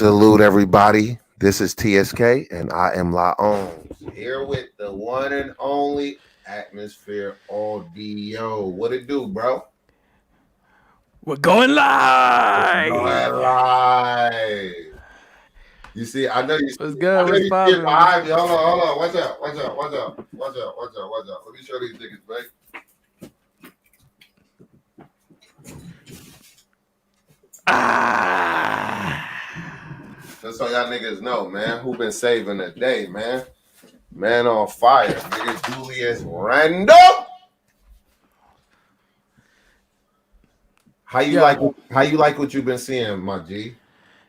Salute everybody. This is TSK and I am La Owns. Here with the one and only Atmosphere Audio. What it do, bro? We're going Going live. live. You see, I know you What's see, I good? know What's you see it poppin'? behind me. Hold on. Watch out. Let me show these niggas, man. Just so y'all niggas know, man, who been saving the day, man. Man on fire. Nigga Julius Randle. How you Yo, like what you've been seeing, my G?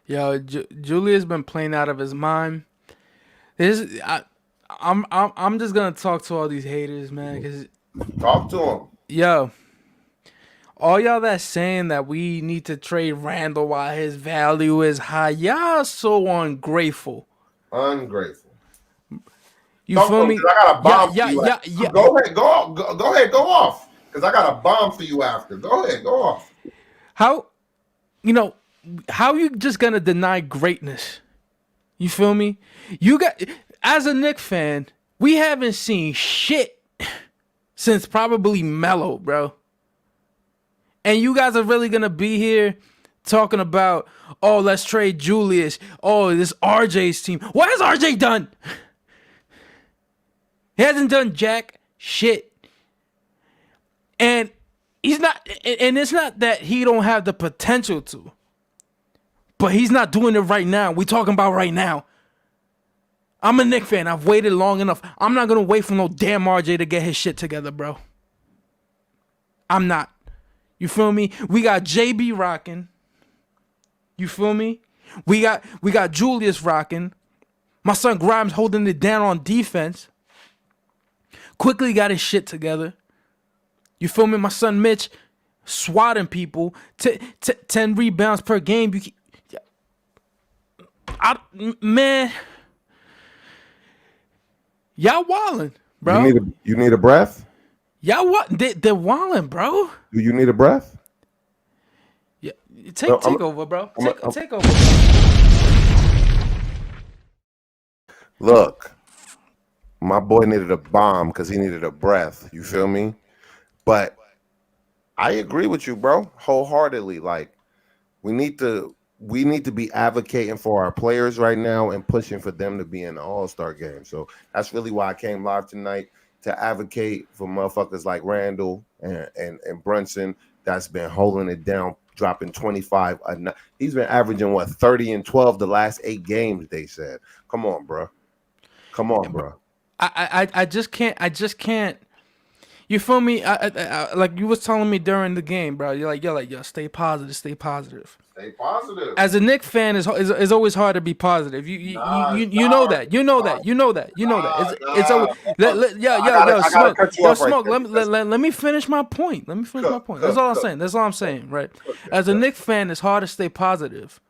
Julia's been playing out of his mind. I'm just gonna talk to all these haters, man. Cause Talk to him. yo, all y'all that's saying that we need to trade Randall while his value is high, y'all so ungrateful. Ungrateful. You Talk to feel him me? because I got a Yeah, bomb for yeah, you. yeah, yeah. Go ahead, go ahead, go off. Because I got a bomb for you after. Go ahead, go off. How, you know, how you just gonna deny greatness? You feel me? You got as a Knick fan, we haven't seen shit since probably Melo, bro. And you guys are really gonna be here talking about, oh, let's trade Julius. Oh, this RJ's team. What has RJ done? He hasn't done jack shit. And he's not, and it's not that he don't have the potential to, but he's not doing it right now. We talking about right now. I'm a Knick fan. I've waited long enough. I'm not gonna wait for no damn RJ to get his shit together, bro. I'm not. You feel me? We got JB rocking. You feel me? We got Julius rocking. My son Grimes holding it down on defense. Quickly got his shit together. You feel me? My son Mitch swatting people. 10 rebounds per game. Man. Y'all wildin', bro. You need a breath? Y'all what? They're wildin', bro. Do you need a breath? Yeah, No, take over, bro. Take over. Look, my boy needed a bomb because he needed a breath. You feel me? But I agree with you, bro, wholeheartedly. Like we need to be advocating for our players right now and pushing for them to be in the All-Star game. So that's really why I came live tonight to advocate for motherfuckers like Randall and Brunson that's been holding it down, dropping 25 a night. He's been averaging 30 and 12 the last 8 games, they said. Come on, bro. I just can't. You feel me? Like you was telling me during the game, bro. You're like, yo, stay positive. Stay positive. As a Knicks fan, is always hard to be positive. You know that. You know that. It's always yo gotta smoke. cut you Yo off right smoke. there. Let me finish my point. That's all I'm saying. Right. As a Knicks fan, it's hard to stay positive.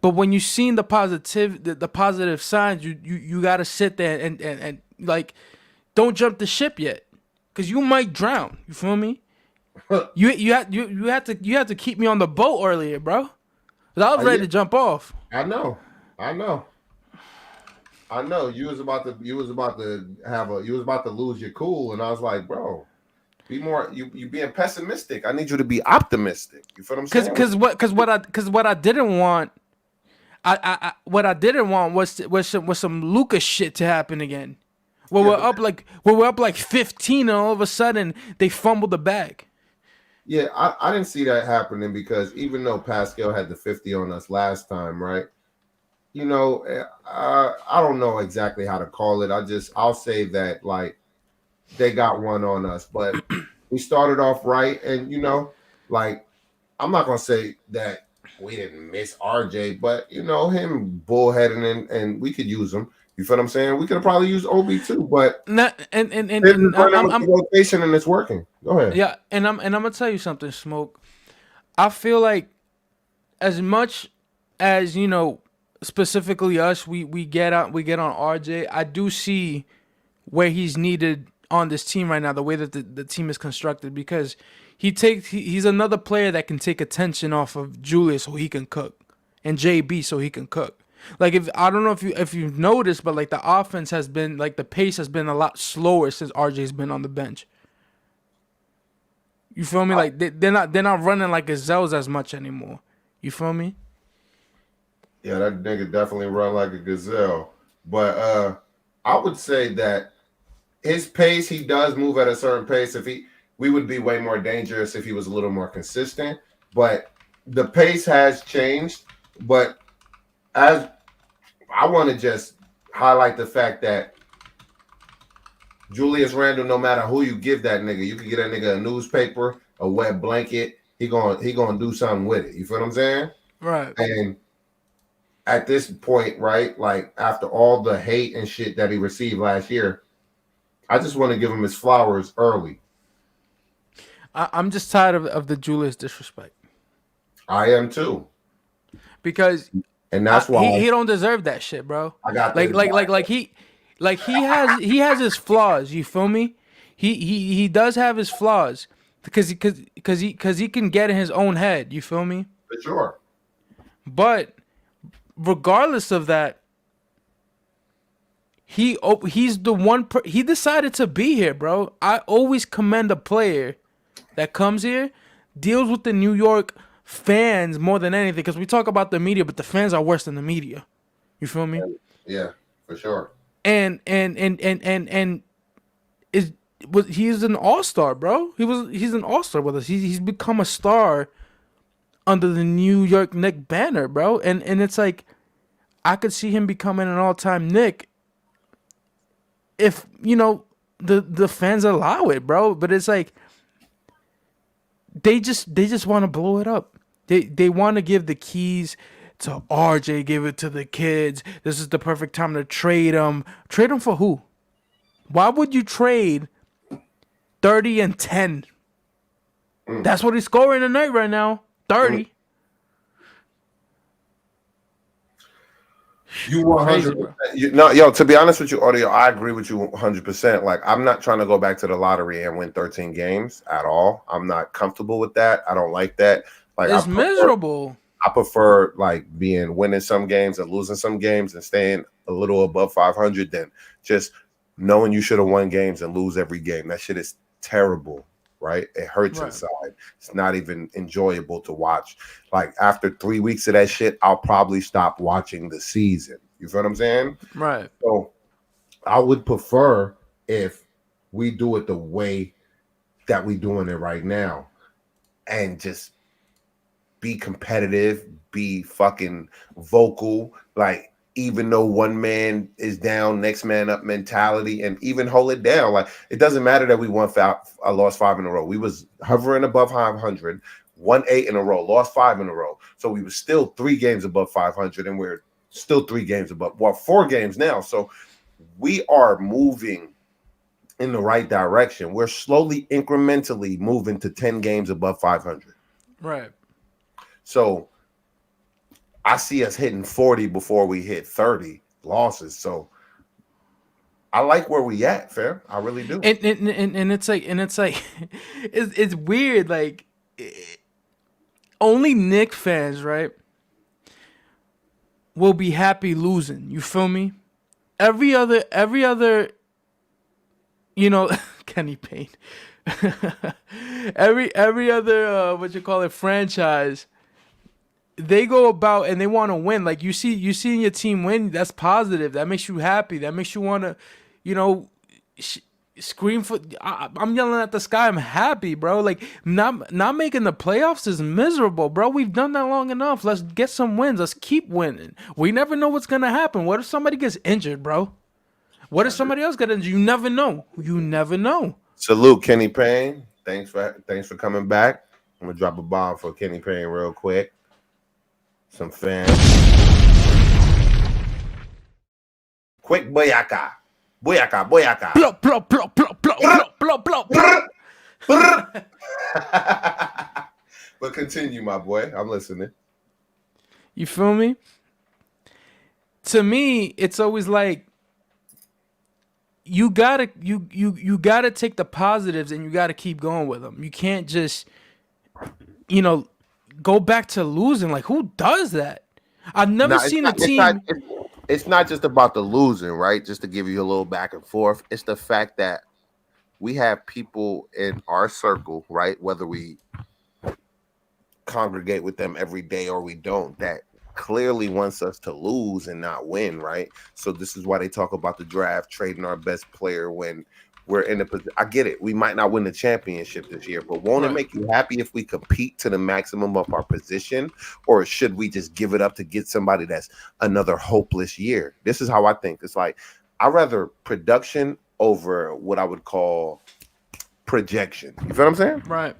But when you seen the positive signs, you gotta sit there and like don't jump the ship yet. Cause you might drown. You feel me? You had to keep me on the boat earlier, bro. Cause I was ready to jump off. I know. You was about to lose your cool, and I was like, bro, be more. You being pessimistic. I need you to be optimistic. You feel what I'm saying? Cause what I didn't want, what I didn't want was some Lucas shit to happen again. We're up like 15, and all of a sudden they fumbled the bag. Yeah, I didn't see that happening because even though Pascal had the 50 on us last time, right? You know, I don't know exactly how to call it. I'll say that like they got one on us, but we started off right, and you know, like I'm not gonna say that we didn't miss RJ, but you know, him bullheading and we could use him. You feel what I'm saying? We could have probably used OB too, but I'm rotation and it's working. Go ahead. Yeah, and I'm gonna tell you something, Smoke. I feel like as much as specifically us, we get on RJ. I do see where he's needed on this team right now, the way that the team is constructed, because he's another player that can take attention off of Julius so he can cook, and JB so he can cook. Like if I don't know if you've noticed, but like the offense has been like the pace has been a lot slower since RJ's been on the bench. You feel me? Like they're not running like gazelles as much anymore. You feel me? Yeah, that nigga definitely run like a gazelle. But I would say that his pace, he does move at a certain pace. If he, we would be way more dangerous if he was a little more consistent. But the pace has changed. But as I want to just highlight the fact that Julius Randle, no matter who you give that nigga, you could get that nigga a newspaper, a wet blanket. He gonna do something with it. You feel what I'm saying? Right. And at this point, right, like after all the hate and shit that he received last year, I just want to give him his flowers early. I'm just tired of the Julius disrespect I am too, because and that's he why don't deserve that shit, bro. I got Like this. like like like he like he has his flaws. You feel me? He does have his flaws because he can get in his own head. You feel me? For sure. But regardless of that, he's the one. He decided to be here, bro. I always commend a player that comes here, deals with the New York fans more than anything. Because we talk about the media, but the fans are worse than the media. You feel me? Yeah, for sure. And is he's an all-star, bro. He's an all-star with us. He's become a star under the New York Knick banner, bro. And it's like I could see him becoming an all-time Knick if the fans allow it, bro. But it's like they just want to blow it up. They want to give the keys to RJ, give it to the kids. This is the perfect time to trade him. Trade him for who? Why would you trade 30 and 10? That's what he's scoring tonight right now. 30. You Crazy, 100%. bro. No, yo, to be honest with you, Audio, I agree with you 100%. Like, I'm not trying to go back to the lottery and win 13 games at all. I'm not comfortable with that. I don't like that. Like, It's miserable. I prefer like winning some games and losing some games and staying a little above 500 than just knowing you should have won games and lose every game. That shit is terrible, right? It hurts Right. inside. It's not even enjoyable to watch. Like after 3 weeks of that shit, I'll probably stop watching the season. You feel what I'm saying? Right. So I would prefer if we do it the way that we doing it right now and just be competitive, be fucking vocal, like even though one man is down, next man up mentality, and even hold it down. Like it doesn't matter that we lost 5 in a row. We was hovering above 500, won 8 in a row, lost 5 in a row. So we were still 3 games above 500, and we're still 3 games above, 4 games now. So we are moving in the right direction. We're slowly, incrementally moving to 10 games above 500. Right. So I see us hitting 40 before we hit 30 losses. So I like where we at, fam. I really do. And it's like it's weird. Like only Knick fans, right, will be happy losing. You feel me? Every other, Kenny Payne. every other what you call it franchise, they go about and they want to win. Like you see your team win, that's positive. That makes you happy. That makes you want to, scream for. I'm yelling at the sky. I'm happy, bro. Like not making the playoffs is miserable, bro. We've done that long enough. Let's get some wins. Let's keep winning. We never know what's gonna happen. What if somebody gets injured, bro? What if somebody else got injured? You never know. You never know. Salute, Kenny Payne. Thanks for coming back. I'm gonna drop a bomb for Kenny Payne real quick. Some fans. Quick boyaka. Boyaka, boyaka. Blow, blow, blow, blow, blow, blow, blow, blow. But continue, my boy. I'm listening. You feel me? To me, it's always like you gotta take the positives and you gotta keep going with them. You can't just go back to losing. Like who does that? I've never No, it's seen a not. It's not. team. It's not just about the losing, right? Just to give you a little back and forth. It's the fact that we have people in our circle, right? Whether we congregate with them every day or we don't, that clearly wants us to lose and not win, right? So this is why they talk about the draft, trading our best player when we're in a position. I get it. We might not win the championship this year, but won't it Right. make you happy if we compete to the maximum of our position? Or should we just give it up to get somebody that's another hopeless year? This is how I think. It's like I rather production over what I would call projection. You feel what I'm saying? Right.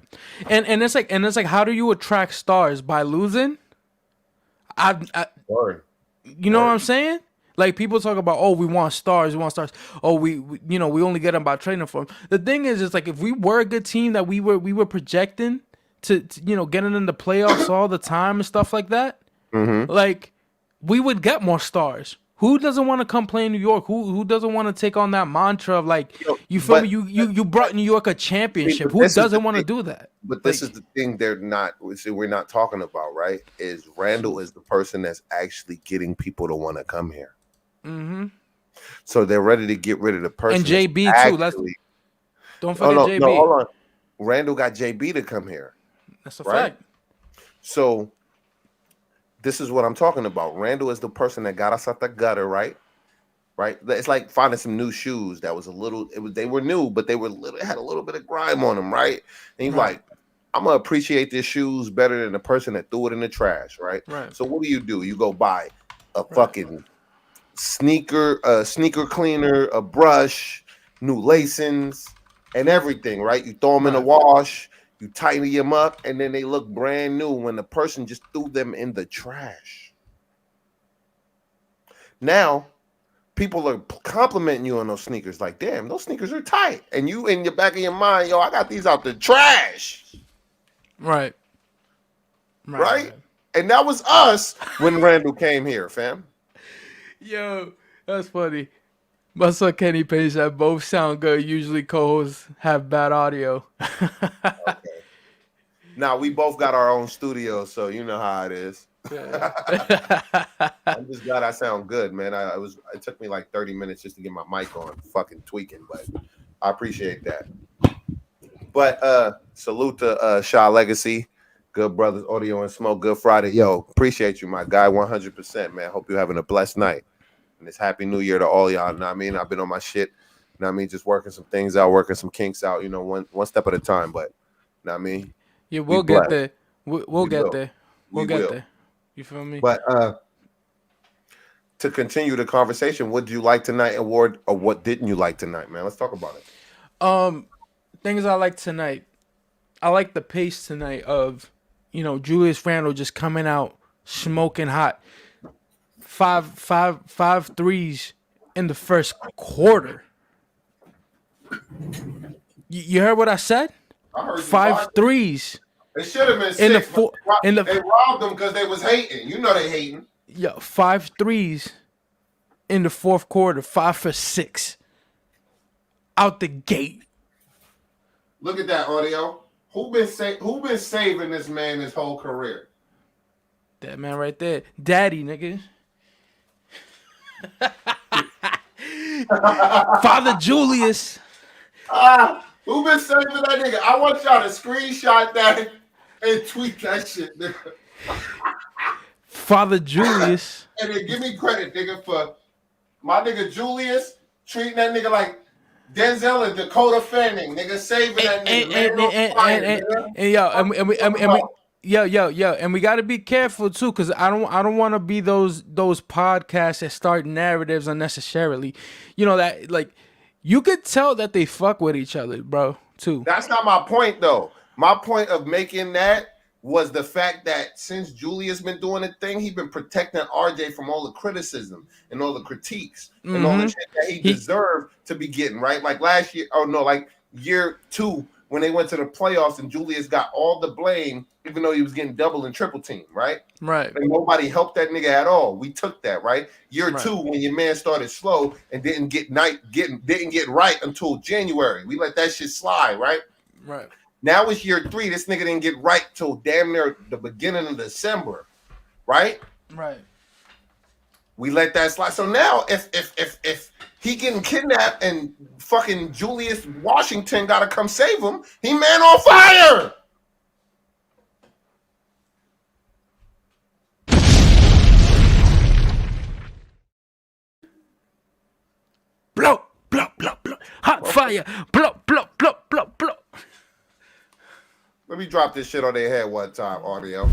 And it's like how do you attract stars by losing? I Word. you know what I'm Word. saying? Like people talk about, oh, we want stars, we want stars. Oh, we only get them by trading for them. The thing is like if we were a good team that we were projecting to getting in the playoffs all the time and stuff like that, Mm-hmm. like we would get more stars. Who doesn't want to come play in New York? Who doesn't want to take on that mantra of like, You know, you feel me? but You brought New York a see, championship. but Who this is the doesn't want to thing. do that? But this is Like, the thing they're not. See, we're not talking about, right? Is Randall is the person that's actually getting people to want to come here. mm-hmm. So they're ready to get rid of the And person that's JB too. Let's actually. don't Oh forget no, no, JB. hold on. Randall got JB to come here, That's a right? fact. So this is what I'm talking about. Randall is the person that got us out the gutter, right? Right. It's like finding some new shoes that was a little. It was they were new, but they were little. It had a little bit of grime on them, right? And you're Right. like, I'm gonna appreciate these shoes better than the person that threw it in the trash, right? Right. So what do? You go buy a Right. fucking sneaker cleaner, a brush, new lacings, and everything, right? You throw them in the Right. wash, you tighten them up, and then they look brand new when the person just threw them in the trash. Now people are complimenting you on those sneakers, like, damn, those sneakers are tight. And you in your back of your mind, yo, I got these out the trash, Right. Right. right? Right. And that was us when Randall came here, fam. Yo, that's funny. My son Kenny Page said both sound good. Usually co-hosts have bad audio. Okay. Now we both got our own studio, so you know how it is. Yeah. I'm just glad I sound good, man. I was. It took me like 30 minutes just to get my mic on, fucking tweaking, but I appreciate that. But salute to Shaw Legacy, good brothers, audio and smoke, good Friday. Yo, appreciate you, my guy, 100%, man. Hope you're having a blessed night. And it's happy new year to all y'all. You know what I mean? I've been on my shit. You know what I mean? Just working some things out, working some kinks out, one step at a time. But you know what I mean? Yeah, We we'll get blessed. there. We'll We get will. there. We'll We get will. there. You feel me? But to continue the conversation, what did you like tonight, award, or what didn't you like tonight, man? Let's talk about it. Um, things I like tonight. I like the pace tonight of, Julius Randle just coming out smoking hot. Five threes in the first quarter. You heard what I said? I heard you Five five. threes They should have been in the six, but four in they the robbed them because they was hating. You know they hating. yeah, five threes in the fourth quarter, 5 for 6 out the gate. Look at that audio. Who been saving this man his whole career? That man right there, daddy nigga, Father Julius, Who been saving that nigga? I want y'all to screenshot that and tweet that shit, nigga. Father Julius, And then give me credit, nigga, for my nigga Julius treating that nigga like Denzel and Dakota Fanning, nigga, saving that nigga. Man on fire, nigga. and yo, Talk about and we got to be careful too, because I don't want to be those podcasts that start narratives unnecessarily. You know that like you could tell that they fuck with each other, bro. Too. That's not my point, though. My point of making that was the fact that since Julius been doing a thing, he been protecting RJ from all the criticism and all the critiques and all the shit that he deserved to be getting, right? Like last year, oh no, like year 2 when they went to the playoffs and Julius got all the blame, even though he was getting double and triple team, right? Right. And nobody helped that nigga at all. We took that, right? Year Right. 2, when your man started slow and didn't get right until January. We let that shit slide, right? Right. Now it's year 3. This nigga didn't get right till damn near the beginning of December, right? Right. We let that slide. So now, if he getting kidnapped and fucking Julius Washington got to come save him, he man on fire. Blow, blow, blow, blow. Hot fire. Blow, blow, blow, blow, blow. Let me drop this shit on their head one time, audio.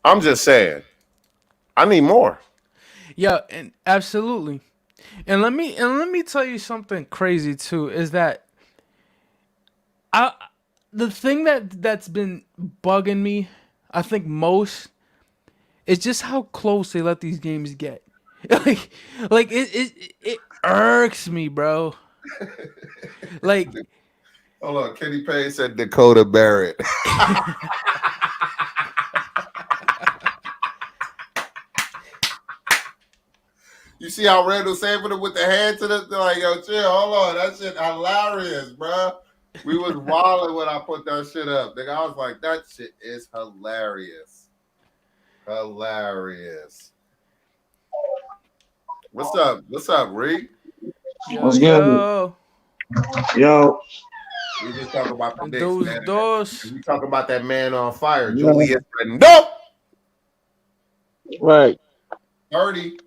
I'm just saying, I need more. Yeah, and absolutely. And let me tell you something crazy too is that I the thing that's been bugging me, I think most is just how close they let these games get. like it irks me, bro. Like Hold on, Kenny Payne said Dakota Barrett. You see how Randall saving him with the hand to the like, yo, chill, hold on, that shit hilarious, bro. We was wilding when I put that shit up, nigga. I was like, that shit is hilarious, hilarious. What's up, Reed? yo What's good? yo Yo, We just talking about the Knicks, those man. dos. And we talking about that man on fire, yeah, Julius Randle, right. 30.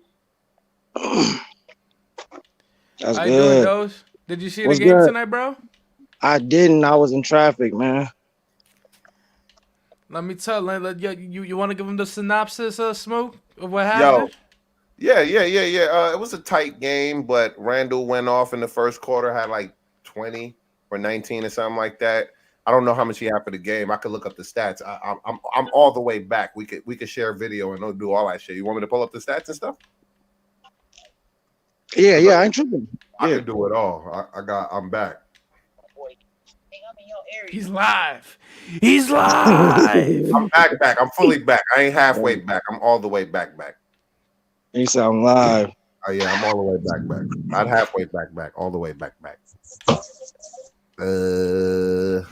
That's How you doing, good. those? Did you see the What's game good? tonight, bro? I didn't. I was in traffic, man. Let me tell. You want to give him the synopsis, Smoke, of what Yo, happened? yeah. It was a tight game, but Randall went off in the first quarter, had like 20 or 19 or something like that. I don't know how much he had for the game. I could look up the stats. I'm all the way back. We could share video and do all that shit. You want me to pull up the stats and stuff? Yeah, 'Cause yeah, I ain't tripping. I Yeah. could do it all. I'm back. He's live. He's live. I'm back. I'm fully back. I ain't halfway back. I'm all the way back. You sound live. Oh yeah, I'm all the way back. Not halfway back. All the way back. Yeah,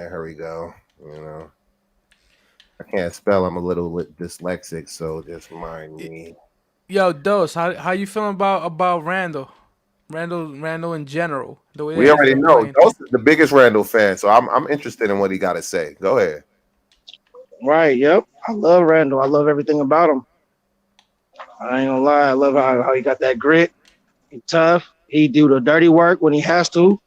here we go. You know, I can't spell. I'm a little dyslexic, so just mind me. Yo, Dose, how you feeling about Randall? Randall in general, the way We that he's already been know playing. Dose is the biggest Randall fan, so I'm interested in what he got to say. Go ahead. Right, yep. I love Randall. I love everything about him. I ain't gonna lie. I love how he got that grit. He tough. He do the dirty work when he has to.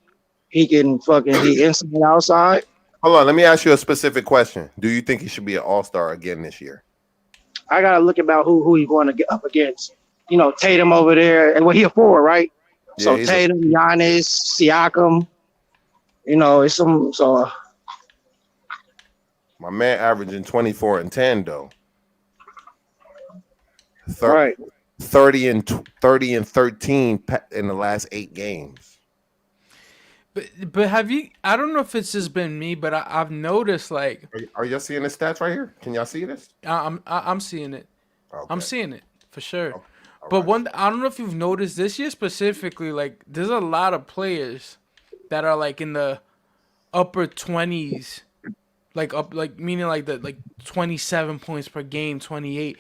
He inside and outside. Hold on, let me ask you a specific question. Do you think he should be an All Star again this year? I gotta look about who he's going to get up against. You know, Tatum over there. And well, he a forward, right? Yeah, So Tatum, Giannis, Siakam, you know, it's some so my man averaging 24 and 10 though. Thir- right. 30 and 13 in the last 8 games. But have you? I don't know if it's just been me, but I've noticed like Are y'all seeing the stats right here? Can y'all see this? I'm seeing it. I'm Okay. seeing it for sure. Okay. All But right. I don't know if you've noticed this year specifically. Like, there's a lot of players that are like in the upper 20s, like meaning like the 27 points per game, 28.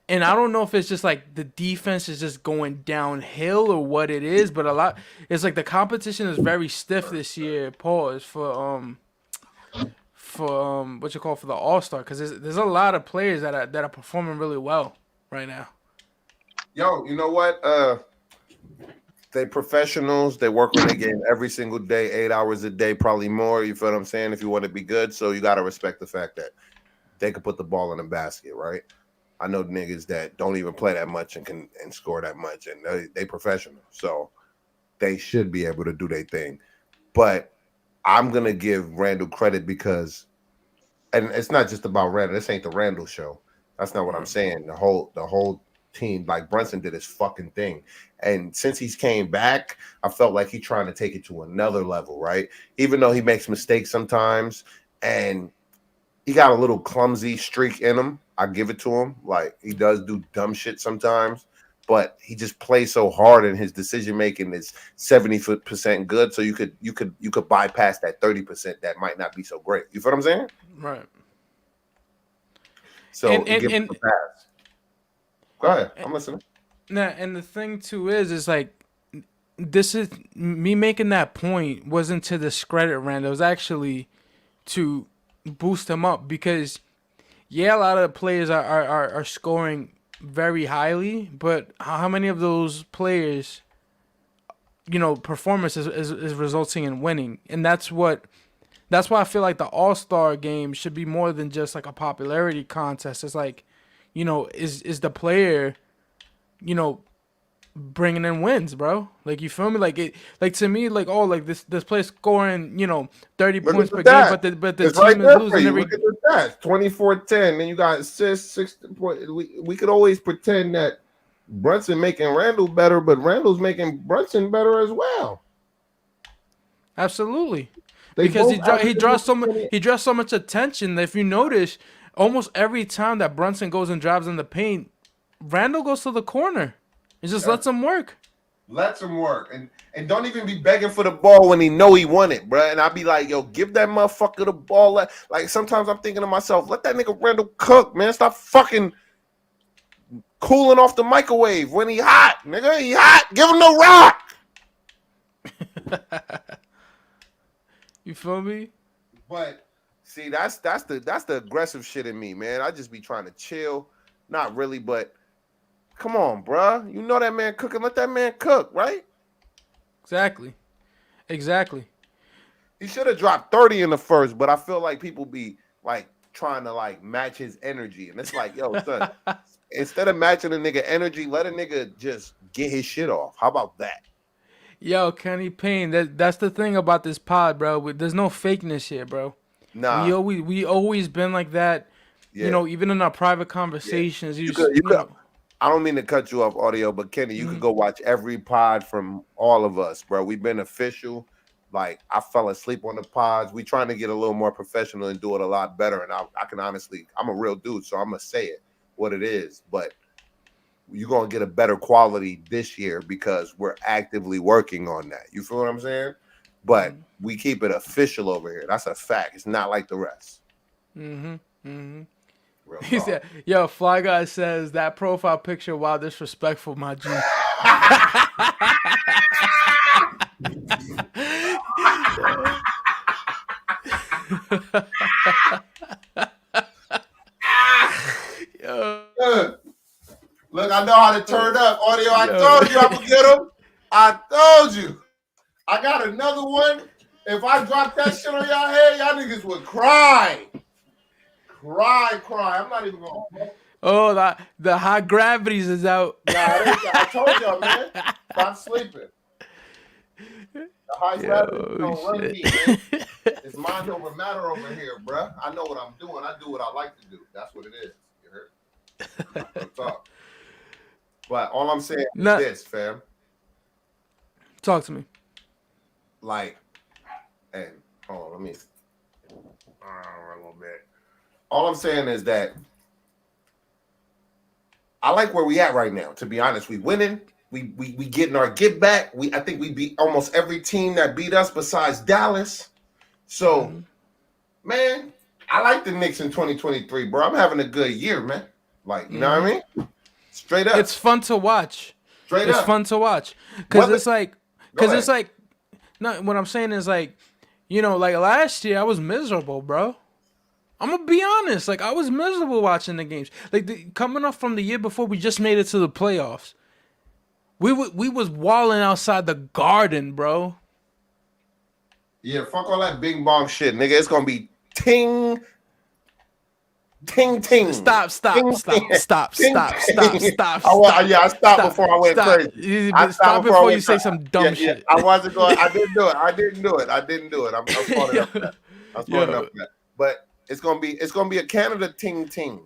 And I don't know if it's just like the defense is just going downhill or what it is, but it's like the competition is very stiff this year. Pause for what you call for the All Star because there's a lot of players that are performing really well right now. Yo, you know what? They professionals. They work on their game every single day, 8 hours a day, probably more. You feel what I'm saying? If you want to be good, so you got to respect the fact that they can put the ball in the basket, right? I know niggas that don't even play that much and can score that much, and they professional, so they should be able to do their thing. But I'm gonna give Randall credit because, and it's not just about Randall. This ain't the Randall show. That's not what I'm saying. The whole team, like Brunson did his fucking thing, and since he's came back, I felt like he trying to take it to another level, right? Even though he makes mistakes sometimes, and he got a little clumsy streak in him. I give it to him. Like he does do dumb shit sometimes, but he just plays so hard, and his decision making is 70% good. So you could bypass that 30% that might not be so great. You feel what I'm saying? Right. So And it and gives him and a pass. Go ahead, I'm listening. Nah, and the thing too is like this is me making that point wasn't to discredit Rand. It was actually to boost him up because yeah, a lot of the players are scoring very highly, but how many of those players, performance is resulting in winning, and that's why I feel like the All Star game should be more than just like a popularity contest. It's like, is the player, you know, bringing in wins, bro. Like you feel me? Like it, like to me, like oh, like this player scoring, 30 Look at points the per game, stats. but the It's right team is there for losing you. Look every. at the stats. 24-10. Then you got assists, 60 point. We could always pretend that Brunson making Randall better, but Randall's making Brunson better as well. Absolutely, They because both averaging over 20. he draws so much attention that if you notice, almost every time that Brunson goes and drives in the paint, Randall goes to the corner. It just Yeah. lets him work. Let him work. And don't even be begging for the ball when he know he want it, bro. And I be like, yo, give that motherfucker the ball. Like sometimes I'm thinking to myself, let that nigga Randall cook, man. Stop fucking cooling off the microwave when he hot, nigga. He hot. Give him the rock. You feel me? But see, that's the aggressive shit in me, man. I just be trying to chill. Not really, but come on, bruh. You know that man cooking. Let that man cook, right? Exactly. Exactly. He should have dropped 30 in the first, but I feel like people be like trying to like match his energy. And it's like, yo, son, instead of matching a nigga energy, let a nigga just get his shit off. How about that? Yo, Kenny Payne, that's the thing about this pod, bro. There's no fakeness here, bro. Nah, We always been like that. yeah, Even in our private yeah. conversations, You could, you you could. know. I don't mean to cut you off, audio, but Kenny, you could Mhm. go watch every pod from all of us, bro. We've been official. Like I fell asleep on the pods. We trying to get a little more professional and do it a lot better. And I can honestly, I'm a real dude, so I'm gonna say it what it is. But you're gonna get a better quality this year because we're actively working on that. You feel what I'm saying? But we keep it official over here. That's a fact. It's not like the rest. Mhm. Mhm. Real He talk. said, "Yo, Fly Guy says that profile picture, while disrespectful, my G." Yo, Look, I know how to turn up. Audio, I yo, told you I'm gonna get them. I told you. I got another one. If I drop that shit on y'all head, y'all niggas would cry. Cry. I'm not even gonna. oh, the high gravities is out. Nah, I told y'all, man. Stop sleeping. The high gravity Yo, don't run shit. me, man. It's mind over matter over here, bruh. I know what I'm doing. I do what I like to do. That's what it is. You heard? Real talk. But all I'm saying is Not this, fam. talk to me. Like, and hold on, let me a little bit. All I'm saying is that I like where we at right now. To be honest, we winning. We getting our get back. I think we beat almost every team that beat us besides Dallas. So, man, I like the Knicks in 2023, bro. I'm having a good year, man. Like, you know what I mean? Straight up. It's fun to watch. Straight It's up. fun to watch because it's like, Go ahead. no. What I'm saying is like, like last year I was miserable, bro. I'm gonna be honest. Like I was miserable watching the games. Like coming off from the year before, we just made it to the playoffs. We was walling outside the Garden, bro. Yeah, fuck all that bing bong shit, nigga. It's gonna be ting, ting, ting. Stop, stop, Ting, stop, ting, stop, ting, stop, stop, ting. stop, I stopped stop, before I went stop. crazy. I stopped Stop before I before you went say crazy. some Yeah, dumb yeah. shit. I wasn't going. I didn't do it. I didn't do it. I didn't do it. I'm smart enough for that. I'm smart enough Yo, for that. But it's gonna be a Canada ting ting.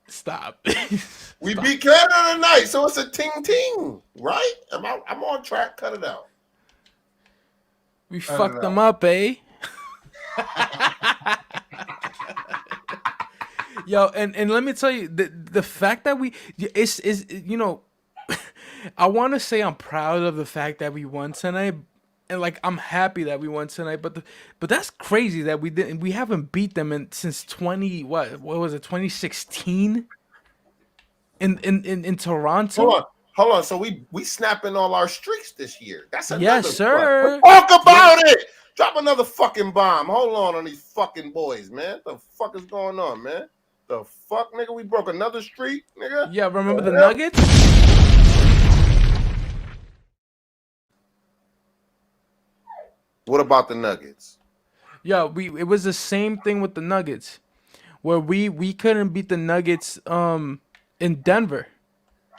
stop. We Stop. beat Canada tonight, so it's a ting ting, right? I'm on track. Cut it out. We I don't fucked them know. up, eh? Yo, and let me tell you, the fact that we is you know, I want to say I'm proud of the fact that we won tonight, and like I'm happy that we won tonight. But that's crazy that we haven't beat them since 20 what was it 2016 in Hold Toronto. on, hold on. So we snapping all our streaks this year. That's Yes, another plus. Let's sir. talk Yeah, about it. Drop another fucking bomb. Hold on these fucking boys, man. The fuck is going on, man? The fuck, nigga? We broke another streak, nigga. yeah. Remember the The hell? Nuggets? What about the Nuggets? Yeah, we it was the same thing with the Nuggets, where we couldn't beat the Nuggets in Denver.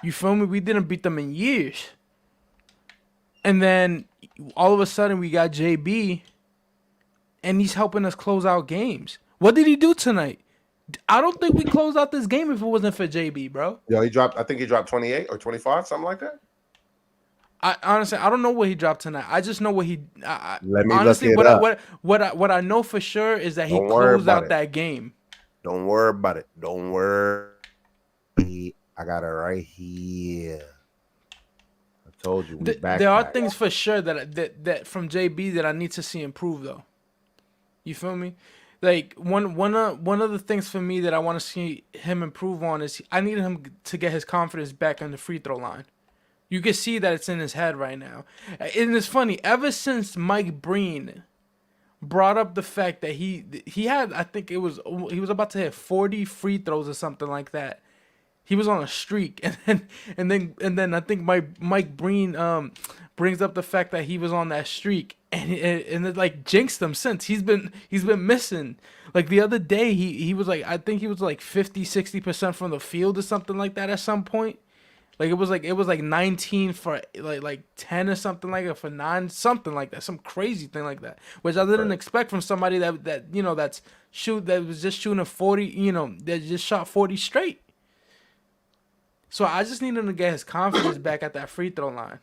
You feel me? We didn't beat them in years. And then all of a sudden we got JB and he's helping us close out games. What did he do tonight? I don't think we closed out this game if it wasn't for JB, bro. Yo, he dropped. I think he dropped 28 or 25, something like that. I honestly I don't know what he dropped tonight. I just know what he. Let me look Honestly, it up. what I know for sure is that he Don't worry closed about out it. that game. Don't worry about it. Don't worry. I got it right here. I told you we There are backpack. things for sure that from JB that I need to see improve though. You feel me? Like one of the things for me that I want to see him improve on is I need him to get his confidence back on the free throw line. You can see that it's in his head right now. And it's funny, ever since Mike Breen brought up the fact that he had I think he was about to hit 40 free throws or something like that. He was on a streak, and then I think Mike Breen brings up the fact that he was on that streak, and it like jinxed him since he's been missing. Like the other day, he was like I think he was like 50-60% from the field or something like that at some point. Like it was like 19 for like 10 or something like that for 9 something like that, some crazy thing like that, which I didn't Right. expect from somebody that was just shooting 40, that just shot 40 straight. So I just need him to get his confidence back at that free throw line.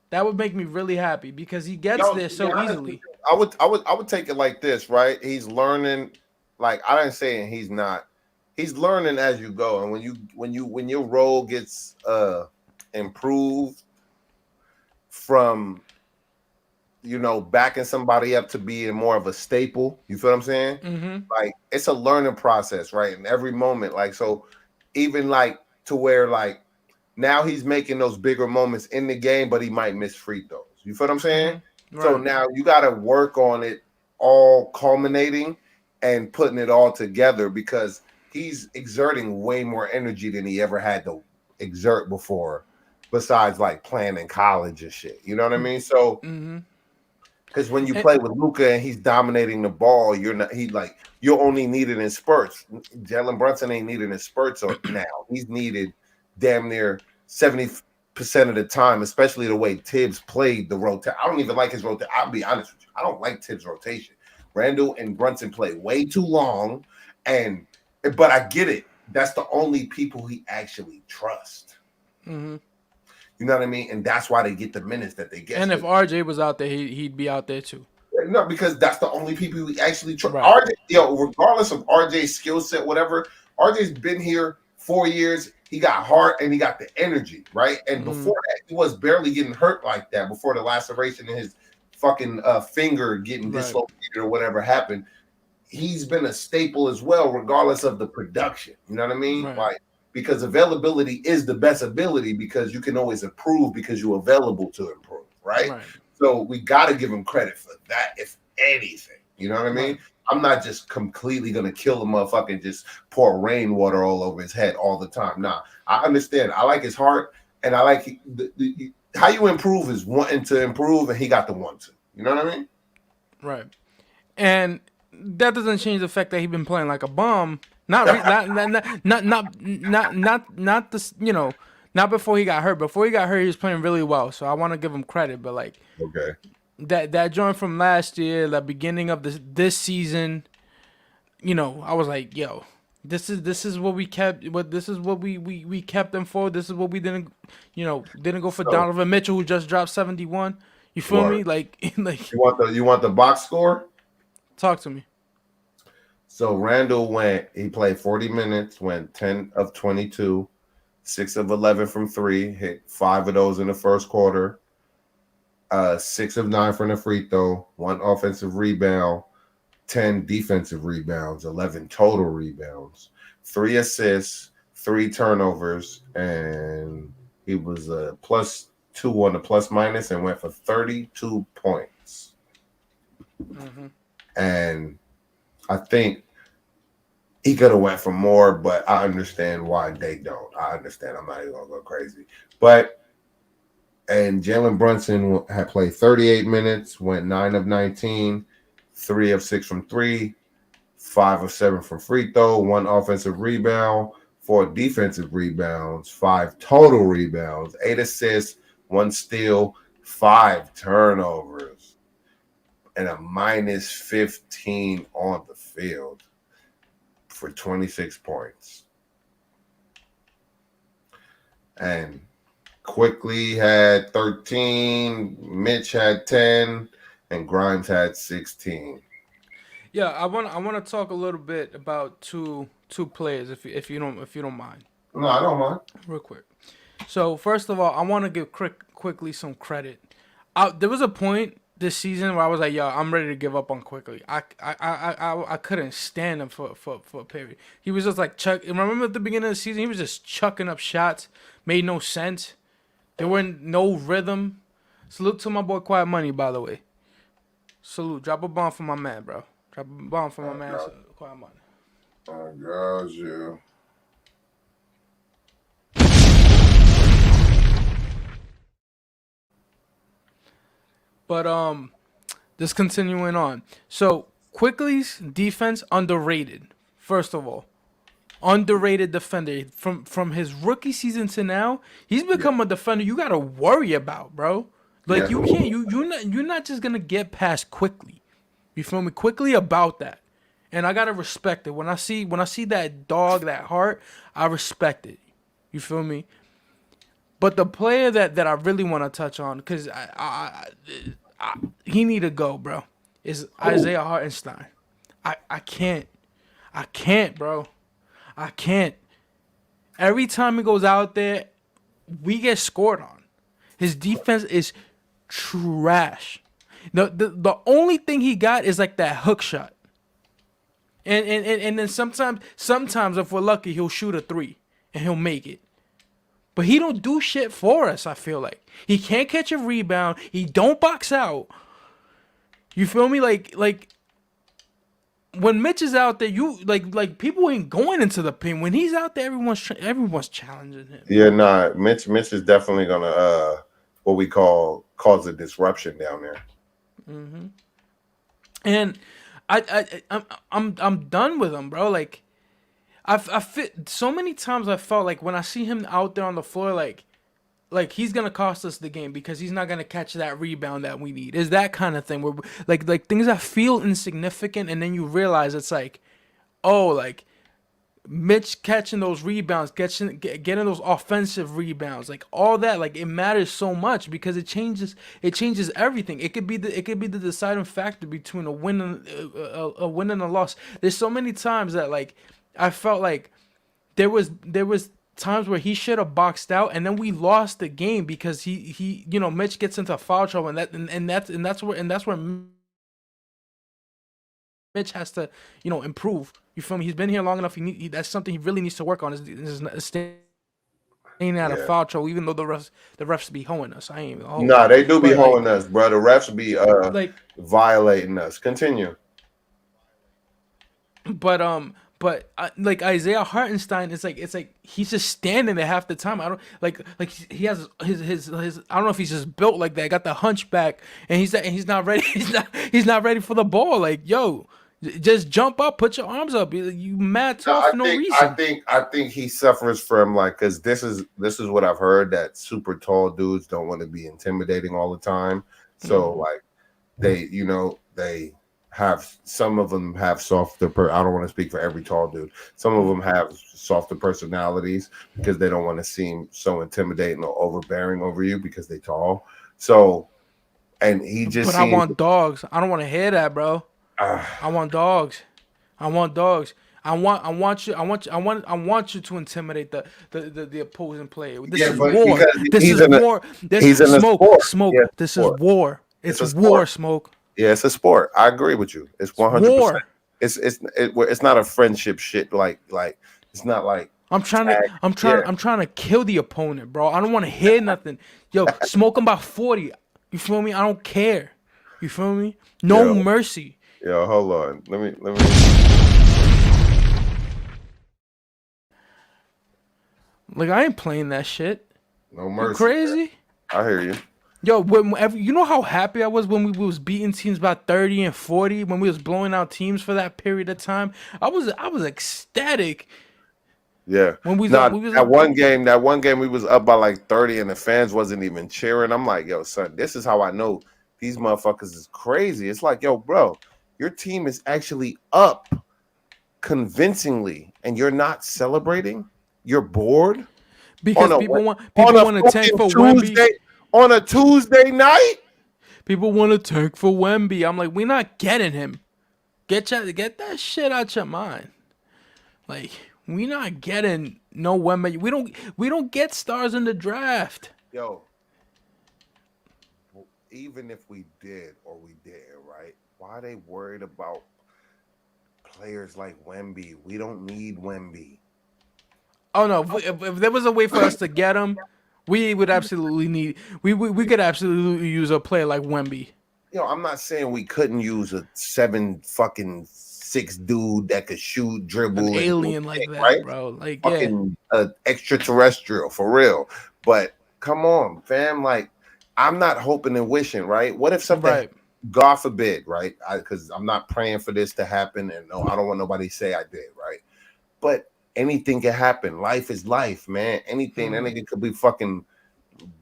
That would make me really happy because he gets Yo, there to be so honest with easily. you, I would take it like this, right? He's learning. Like I didn't say he's not. He's learning as you go, and when your role gets improved from backing somebody up to being more of a staple. You feel what I'm saying? Mm-hmm. Like it's a learning process, right? In every moment, like so, even like to where like now he's making those bigger moments in the game, but he might miss free throws. You feel what I'm saying? Mm-hmm. So Right. now you got to work on it all culminating and putting it all together because he's exerting way more energy than he ever had to exert before, besides like playing in college and shit. You know what I mean? So Mm-hmm. because when you And, play with Luca and he's dominating the ball, you're not you only need it in spurts. Jalen Brunson ain't needed in spurts now. He's needed damn near 70% of the time, especially the way Tibbs played the rotation. I don't even like his rotation. I'll be honest with you. I don't like Tibbs' rotation. Randall and Brunson play way too long, but I get it. That's the only people he actually trusts. mm-hmm. You know what I mean? And that's why they get the minutes that they get. And if RJ was out there, he'd be out there too. No, because that's the only people we actually trust. Right. RJ, regardless of RJ's skill set, whatever, RJ's been here 4 years. He got heart and he got the energy, right? And Mm-hmm. before that, he was barely getting hurt like that. Before the laceration in his fucking finger getting Right. dislocated or whatever happened, he's been a staple as well, regardless of the production. You know what I mean? Right. Like because availability is the best ability because you can always improve because you're available to improve, right? Right. So we got to give him credit for that, if anything. You know what I mean? Right. I'm not just completely gonna kill the motherfucker and just pour rainwater all over his head all the time. Nah, I understand. I like his heart, and I like how you improve is wanting to improve, and he got the want to. You know what I mean? Right. And that doesn't change the fact that he's been playing like a bum. Not not this. Not before he got hurt. Before he got hurt, he was playing really well. So I want to give him credit. But like Okay. that joint from last year, the beginning of this season, I was like, yo, this is what we kept. This is what we kept them for. This is what we didn't go for So Donovan Mitchell who just dropped 71. You feel me? Word. Like like You want the box score? talk to me. So Randall he played 40 minutes, went 10 of 22, 6 of 11 from three, hit five of those in the first quarter, 6 of 9 from the free throw, one offensive rebound, 10 defensive rebounds, 11 total rebounds, three assists, three turnovers, and he was a plus two on the plus minus and went for 32 points. Hmm. And I think he could have went for more, but I understand why they don't. I understand. I'm not even gonna go crazy. But and Jalen Brunson had played 38 minutes, went 9 of 19, 3 of 6 from three, 5 of 7 from free throw, one offensive rebound, four defensive rebounds, five total rebounds, eight assists, one steal, five turnovers, and a minus 15 on the field for 26 points. And Quickly had 13, Mitch had 10, and Grimes had 16. Yeah, I want to talk a little bit about two players if you don't mind, No, I don't mind. real quick. So first of all, I want to give quickly some credit. There was a point this season where I was like, "Yo, I'm ready to give up on quickly." I couldn't stand him for a period. He was just like chuck. Remember at the beginning of the season, he was just chucking up shots, made no sense. There were no rhythm. Salute to my boy Quiet Money, by the way. Salute. Drop a bomb for my man, bro. Drop a bomb for my I man, got, Quiet Money. I got you. But just continuing on. So Quickly's defense underrated. First of all, underrated defender from his rookie season to now. He's Yeah, become a defender you gotta worry about, bro. Like yeah, you can't you're not just gonna get past Quickly. You feel me? Quickly about that. And I gotta respect it. When I see that dog, that heart, I respect it. You feel me? But the player that I really want to touch on, because he need to go, bro, is Who? Isaiah Hartenstein. I can't, bro. I can't. Every time he goes out there, we get scored on. His defense is trash. The only thing he got is like that hook shot. And then sometimes if we're lucky he'll shoot a three and he'll make it. But he don't do shit for us, I feel like. He can't catch a rebound. He don't box out. You feel me? Like when Mitch is out there, you like people ain't going into the paint. When he's out there, everyone's challenging him. Yeah, nah. Mitch is definitely gonna what we cause a disruption down there. And I'm done with him, bro. Like I fit so many times I felt like when I see him out there on the floor, like he's gonna cost us the game because he's not gonna catch that rebound that we need. Is that kind of thing where like things that feel insignificant and then you realize it's like, oh, like Mitch catching those rebounds, getting those offensive rebounds, like all that, like it matters so much because it changes everything. It could be the deciding factor between a win and a loss. There's so many times that like I felt like there was times where he should have boxed out and then we lost the game because he Mitch gets into foul trouble and that's where Mitch has to improve. You feel me? He's been here long enough. That's something he really needs to work on is staying out of Yeah. foul trouble. Even though the refs be hoeing us, I ain't even hold you. Nah, they do be But like holding us, bro. The refs be like violating us. Continue. but like Isaiah Hartenstein, it's like he's just standing there half the time. I don't like he has his I don't know if he's just built like that. Got the hunchback, and he's not ready. He's not ready for the ball. Like yo, just jump up, put your arms up. You mad No, tough for no reason. I think he suffers from like because this is what I've heard that super tall dudes don't want to be intimidating all the time. So Hmm. like they have some of them have I don't want to speak for every tall dude. Some of them have softer personalities because they don't want to seem so intimidating or overbearing over you because they tall. So and he just But I seems. want dogs. I don't want to hear that, bro. Uh, I want dogs. I want dogs. I want you to intimidate the opposing player. This yeah, is but war. because This he's is in a war. This he's in a smoke, sport. Yeah, smoke. it's a This is sport. war. It's It's a sport. war, smoke. Yeah, it's a sport. I agree with you. It's It's 100%. war. It's not a friendship shit. Like it's not like tag. Yeah, I'm trying to kill the opponent, bro. I don't want to hear nothing. Yo, smoke him by 40. You feel me? I don't care. You feel me? No yo, mercy. yo. Hold on. Let me. Like I ain't playing that shit. No You mercy, man. crazy? I hear you. Yo, whenever, you know how happy I was when we was beating teams by 30 and 40 when we was blowing out teams for that period of time. I was ecstatic Yeah. when Now we was up. that one game we was up by like 30 and the fans wasn't even cheering. I'm like, yo, son, this is how I know these motherfuckers is crazy. It's like, yo, bro, your team is actually up convincingly and you're not celebrating. You're bored on Because a on people a want to tank fucking for Wemby. Tuesday on a Tuesday night. People want to tank for Wemby. I'm like, we're not getting him. Get that shit out your mind. Like, we not getting no Wemby. We don't get stars in the draft. Yo, even if we did or we didn't, right? Why are they worried about players like Wemby? We don't need Wemby. Oh no! If there was a way for us to get him, we would absolutely need. We could absolutely use a player like Wemby, I'm not saying we couldn't use a 7 fucking 6 dude that could shoot, an dribble, and do alien like things, that, right? bro. Like yeah, Fucking extraterrestrial for real. But come on, fam. Like, I'm not hoping and wishing, right? What if something, right. God forbid, right? Because I'm not praying for this to happen, and no, I don't want nobody to say I did, right? But anything can happen. Life is life, man. Anything. That nigga could be fucking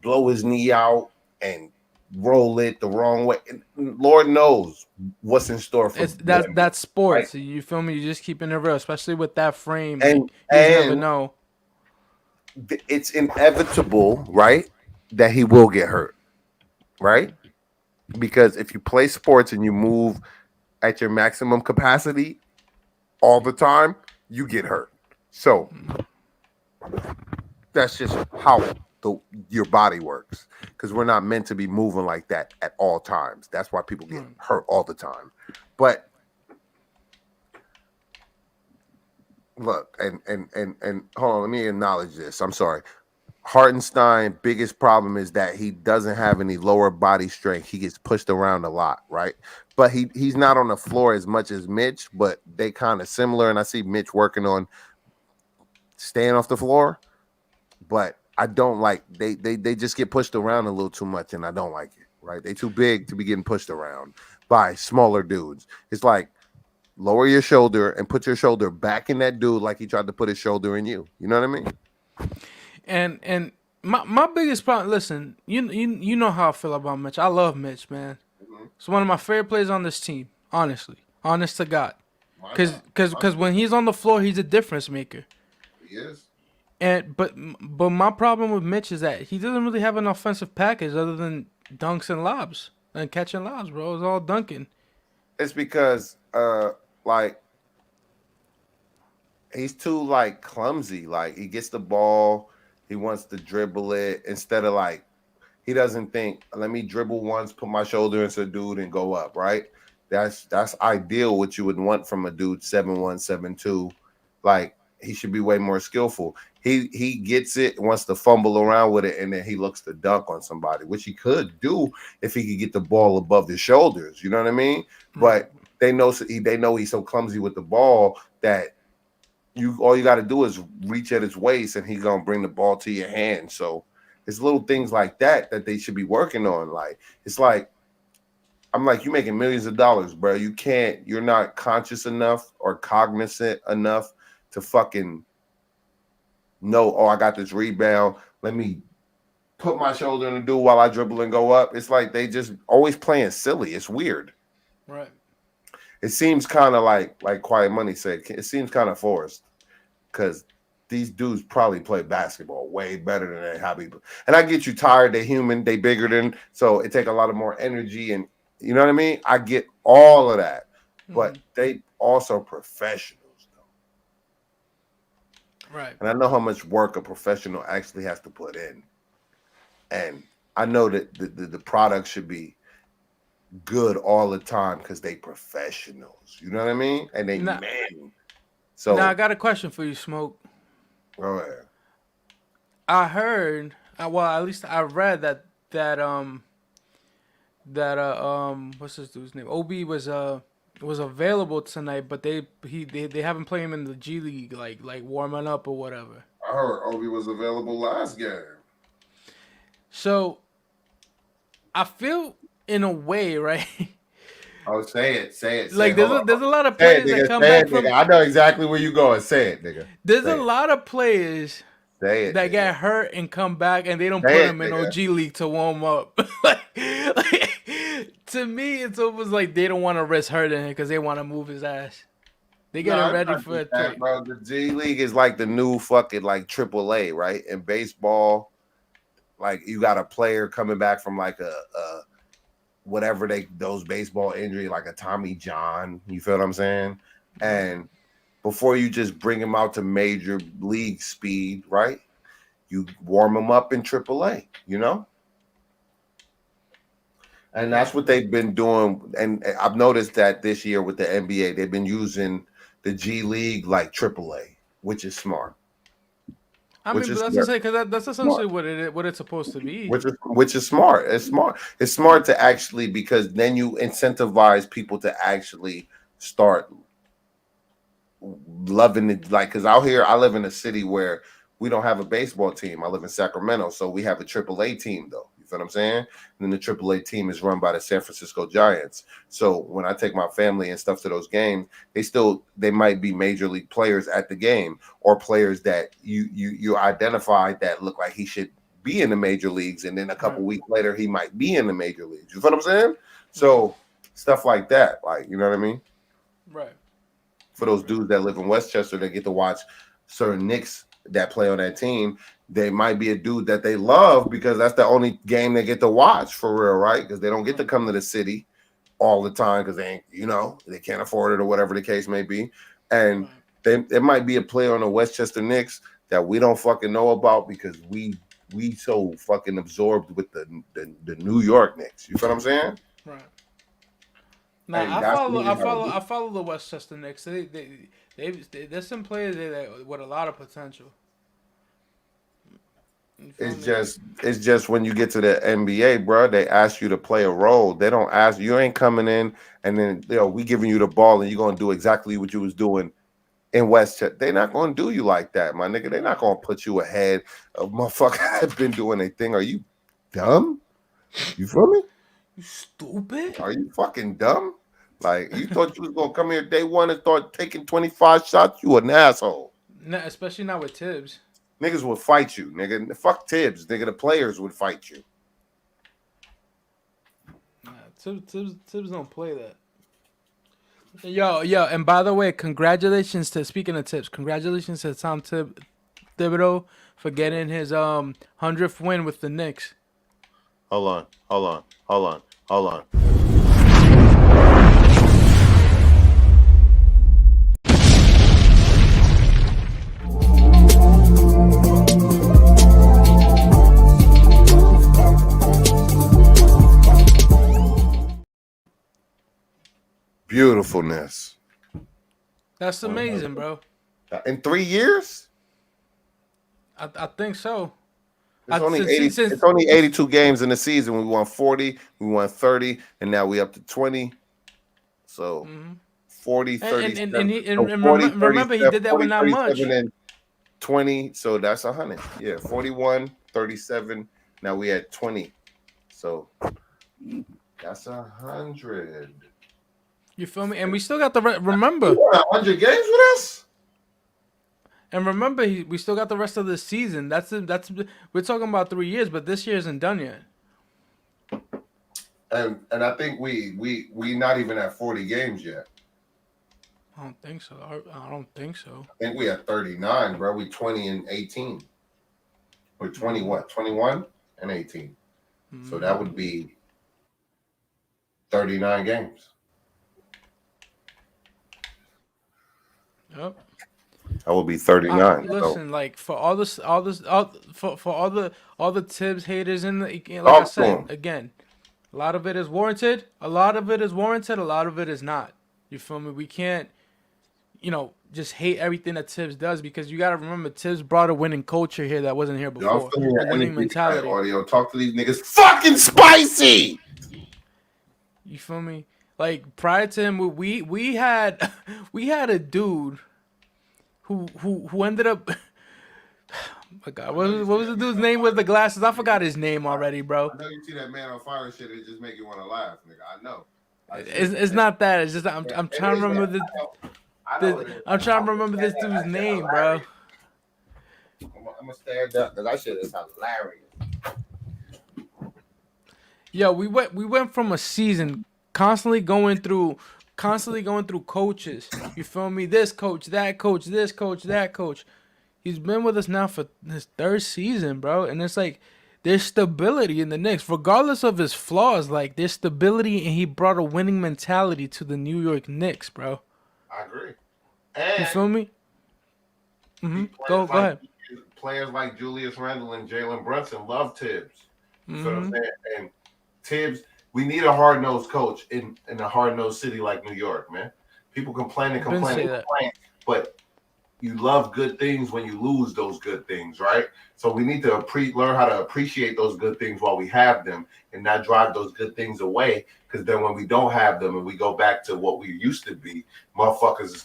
blow his knee out and roll it the wrong way. And Lord knows what's in store for It's that's Wemby, right? sports. You feel me? You just keeping it real, especially with that frame. And Like you just never and know. it's inevitable, right, that he will get hurt, right? Because if you play sports and you move at your maximum capacity all the time, you get hurt. So that's just how the your body works. Because we're not meant to be moving like that at all times. That's why people get hurt all the time. But look, and hold on, let me acknowledge this. I'm sorry. Hartenstein biggest problem is that he doesn't have any lower body strength. He gets pushed around a lot, right? But he's not on the floor as much as Mitch, but they kind of similar. And I see Mitch working on staying off the floor, but I don't like they just get pushed around a little too much, and I don't like it. Right? They too big to be getting pushed around by smaller dudes. It's like lower your shoulder and put your shoulder back in that dude like he tried to put his shoulder in you. You know what I mean? And my biggest problem. Listen, you know how I feel about Mitch. I love Mitch, man. He's one of my favorite players on this team. Honestly, honest to God. Cause when he's on the floor, he's a difference maker. He is. And but my problem with Mitch is that he doesn't really have an offensive package other than dunks and lobs and catching lobs, bro. It's all dunking. It's because like he's too like clumsy. Like he gets the ball, he wants to dribble it instead of like he doesn't think, let me dribble once, put my shoulder into a dude and go up, right? That's ideal what you would want from a dude 7'1", 7'2". Like he should be way more skillful. He gets it, wants to fumble around with it, and then he looks to dunk on somebody, which he could do if he could get the ball above his shoulders. You know what I mean? But they know he's so clumsy with the ball that all you got to do is reach at his waist, and he's gonna bring the ball to your hand. So it's little things like that they should be working on. Like it's like I'm like, you making millions of dollars, bro. You're not conscious enough or cognizant enough to fucking know, oh, I got this rebound. Let me put my shoulder in the dude while I dribble and go up. It's like they just always playing silly. It's weird. Right. It seems kind of like Quiet Money said, it seems kind of forced because these dudes probably play basketball way better than they have people. And I get you tired. They're human. They bigger than, so it take a lot of more energy. And you know what I mean? I get all of that, but they also professionals though. Right. And I know how much work a professional actually has to put in. And I know that the product should be good all the time because they professionals. You know what I mean? And they Now, men. now I So got a question for you, Smoke. go ahead. I heard, well, at least I read that what's this dude's name? Ob was available tonight, but they haven't played him in the G League, like warming up or whatever. I heard Obi was available last game. So I feel in a way, right? Oh, say it. Like Hold on. there's a lot of Say it, players that nigga. come Say back it, nigga. from. I know exactly where you going. Say it, nigga. There's a Say it. lot of players Say it, that nigga. get hurt and come back, and they don't put Say it, them in nigga. OG League to warm up. To me, it's almost like they don't want to risk hurting him because they want to move his ass. They No, getting it's ready not for a just that, trade. bro. The G League is like the new fucking like AAA, right? In baseball, like you got a player coming back from like a whatever those baseball injury, like a Tommy John. You feel what I'm saying? And before you just bring him out to major league speed, right? You warm him up in AAA, you know? And that's what they've been doing. And I've noticed that this year with the NBA, they've been using the G League like AAA, which is smart. I Which mean, but is that's smart. essentially because that's essentially what it's supposed to be. Which is smart. It's smart. It's smart to actually, because then you incentivize people to actually start loving it. Like, because out here I live in a city where we don't have a baseball team. I live in Sacramento, so we have a AAA team though. You feel what I'm saying? And then the AAA team is run by the San Francisco Giants. So when I take my family and stuff to those games, they might be major league players at the game, or players that you identified that look like he should be in the major leagues, and then a couple weeks later he might be in the major leagues. You feel what I'm saying? So stuff like that, like, you know what I mean? Right. For those dudes that live in Westchester that get to watch certain Knicks that play on that team, they might be a dude that they love because that's the only game they get to watch for real, right? Because they don't get to come to the city all the time because they ain't, they can't afford it or whatever the case may be. And there might be a player on the Westchester Knicks that we don't fucking know about because we so fucking absorbed with the New York Knicks. You feel what I'm saying? Right. And Now that's really how it is. I follow the Westchester Knicks. There's some players there that with a lot of potential. You feel It's me? just when you get to the NBA, bro, they ask you to play a role. They don't ask you ain't coming in and then we giving you the ball and you're gonna do exactly what you was doing in Westchester. They're not gonna do you like that, my nigga. They're not gonna put you ahead of motherfuckers that's been doing a thing. Are you dumb? You feel me? You stupid. Are you fucking dumb? Like, you thought you was gonna come here day one and start taking 25 shots? You an asshole. Especially not with Tibbs. Niggas would fight you, nigga. Fuck Tibbs, nigga. The players would fight you. Nah, Tibbs don't play that. Yo, and by the way, congratulations to speaking of Tibbs, congratulations to Thibodeau for getting his 100th win with the Knicks. Hold on. Beautifulness. That's amazing, bro. In 3 years? I think so. It's only 82 games in the season. We won 40, we won 30, and now we up to 20. So 40, 37. So 40, remember he 37, did that 40, with not 37, much. and 20. So that's 100. Yeah, 41, 37. Now we at 20. So that's 100. You feel me? And we still got the remember. You won 100 games with us? And remember, we still got the rest of the season. We're talking about 3 years, but this year isn't done yet. And I think we not even at 40 games yet. I don't think so. I don't think so. I think we had 39, bro. We 20 and 18. We're 20 what? 21 and 18. So that would be 39 games. Yep. That would be 39. So Listen, like for for all the Tibbs haters in the, like I talk to said him. again, a lot of it is warranted. A lot of it is warranted. A lot of it is not. You feel me? We can't, just hate everything that Tibbs does, because you got to remember Tibbs brought a winning culture here that wasn't here Y'all before. feeling A that winning energy tonight, mentality. audio. Talk to these niggas. Fucking spicy. You feel me? Like prior to him, we had we had a dude who ended up. My God, what was the dude's name with the glasses? I forgot his name already, bro. I know you see that man on fire and shit. It just make you want to laugh, nigga. I know. It's not that. It's just I'm It trying is to that. remember I know it is. I'm trying to remember this dude's That shit name, bro. hilarious. I'm gonna stand up because that shit is hilarious. Yo, we went from a season constantly going through coaches. You feel me? This coach, that coach, this coach, that coach. He's been with us now for his third season, bro. And it's like there's stability in the Knicks, regardless of his flaws. Like there's stability, and he brought a winning mentality to the New York Knicks, bro. I agree. You feel And me? Go players like ahead. players like Julius Randle and Jalen Brunson love Tibbs. You feel what I'm saying? And Tibbs, we need a hard nosed coach in a hard nosed city like New York, man. People complain and Been complain say and that. complain, but you love good things when you lose those good things, right? So we need to learn how to appreciate those good things while we have them, and not drive those good things away. Because then when we don't have them and we go back to what we used to be, motherfuckers is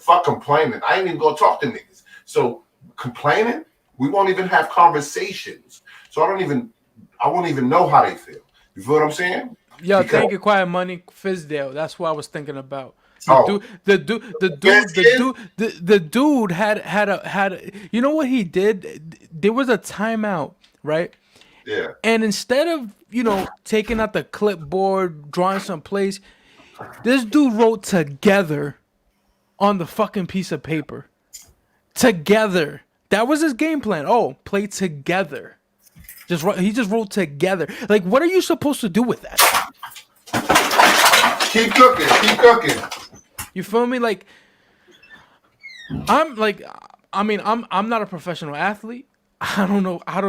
fuck complaining. I ain't even gonna talk to niggas. So complaining, we won't even have conversations. So I won't even know how they feel. You feel what I'm saying? Yo, Because thank you, Quiet Money, Fizdale. That's what I was thinking about. oh, The dude had. You know what he did? There was a timeout, right? yeah. And instead of taking out the clipboard, drawing some plays, this dude wrote together on the fucking piece of paper. Together. That was his game plan. Oh, play together. He just wrote together. Like, what are you supposed to do with that? Keep cooking. Keep cooking. You feel me? Like, I'm not a professional athlete. I don't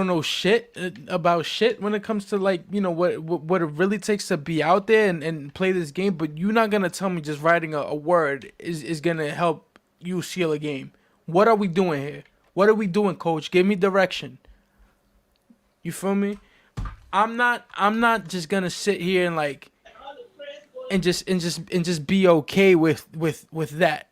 know shit about shit when it comes to like what it really takes to be out there and play this game. But you're not gonna tell me just writing a word is gonna help you seal a game. What are we doing here? What are we doing, coach? Give me direction. You feel me? I'm not just gonna sit here and like and just be okay with that.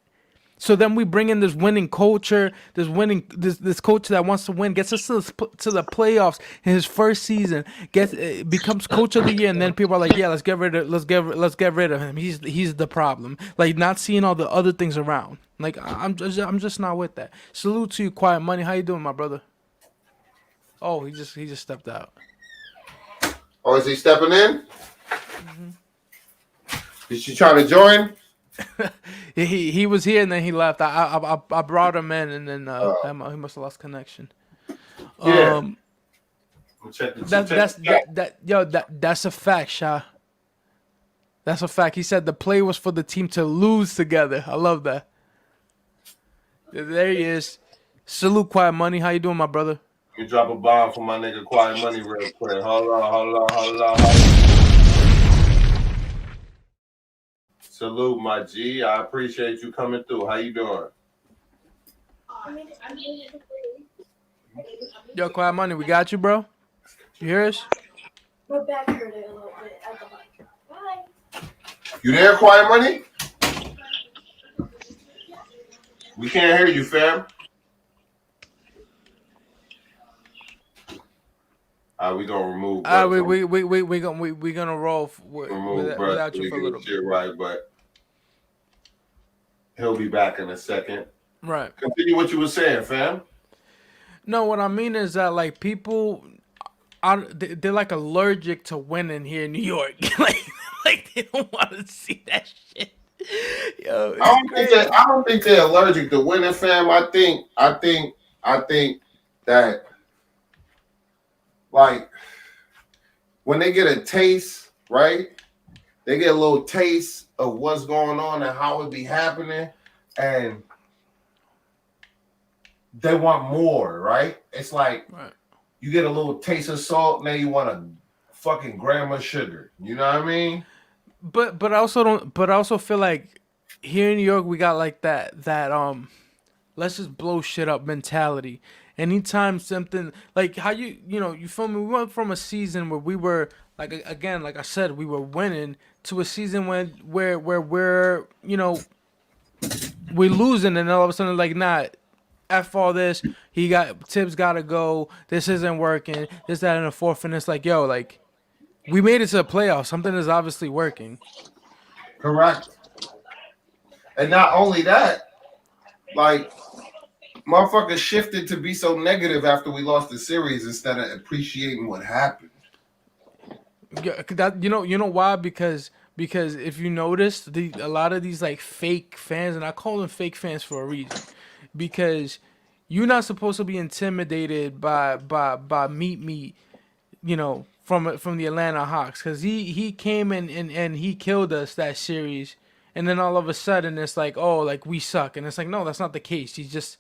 So then we bring in this winning culture, this coach that wants to win, gets us to the playoffs in his first season, becomes coach of the year, and then people are like, yeah, let's get rid of him. He's the problem. Like not seeing all the other things around. Like I'm just not with that. Salute to you, Quiet Money. How you doing, my brother? Oh, he just stepped out. Oh, is he stepping in? Is she trying to join? He was here and then he left. I brought him in and then he must have lost connection. Yeah. That's a fact, Sha. That's a fact. He said the play was for the team to lose together. I love that. There he is. Salute, Quiet Money. How you doing, my brother? Let me drop a bomb for my nigga Quiet Money real quick. Hold on. Salute, my G. I appreciate you coming through. How you doing? Yo, Quiet Money, we got you, bro. You hear us? My back hurted a little bit at the mic. Bye. You there, Quiet Money? We can't hear you, fam. We gonna remove. We gonna roll without you for a little bit. Right, but he'll be back in a second. Right. Continue what you were saying, fam. No, what I mean is that like people, they're like allergic to winning here in New York. like they don't want to see that shit. Yo, it's crazy. I don't think they're allergic to winning, fam. I think that like when they get a taste, right? They get a little taste of what's going on and how it be happening, and they want more, right? It's like Right. you get a little taste of salt, now you want a fucking gram of sugar. You know what I mean? But I also don't. But I also feel like here in New York we got like that let's just blow shit up mentality. Anytime something like how you feel me, we went from a season where we were like again, like I said, we were winning to a season where we're we're losing, and all of a sudden like nah, f all this. He got Tibbs got to go. This isn't working. This that and the fourth, and it's like yo, like we made it to the playoffs. Something is obviously working. Correct. And not only that, like motherfuckers shifted to be so negative after we lost the series instead of appreciating what happened. Yeah, that you know why? Because if you notice a lot of these like fake fans, and I call them fake fans for a reason, because you're not supposed to be intimidated by meat, from the Atlanta Hawks, because he came in and he killed us that series, and then all of a sudden it's like, oh, like we suck, and it's like, no, that's not the case. He's just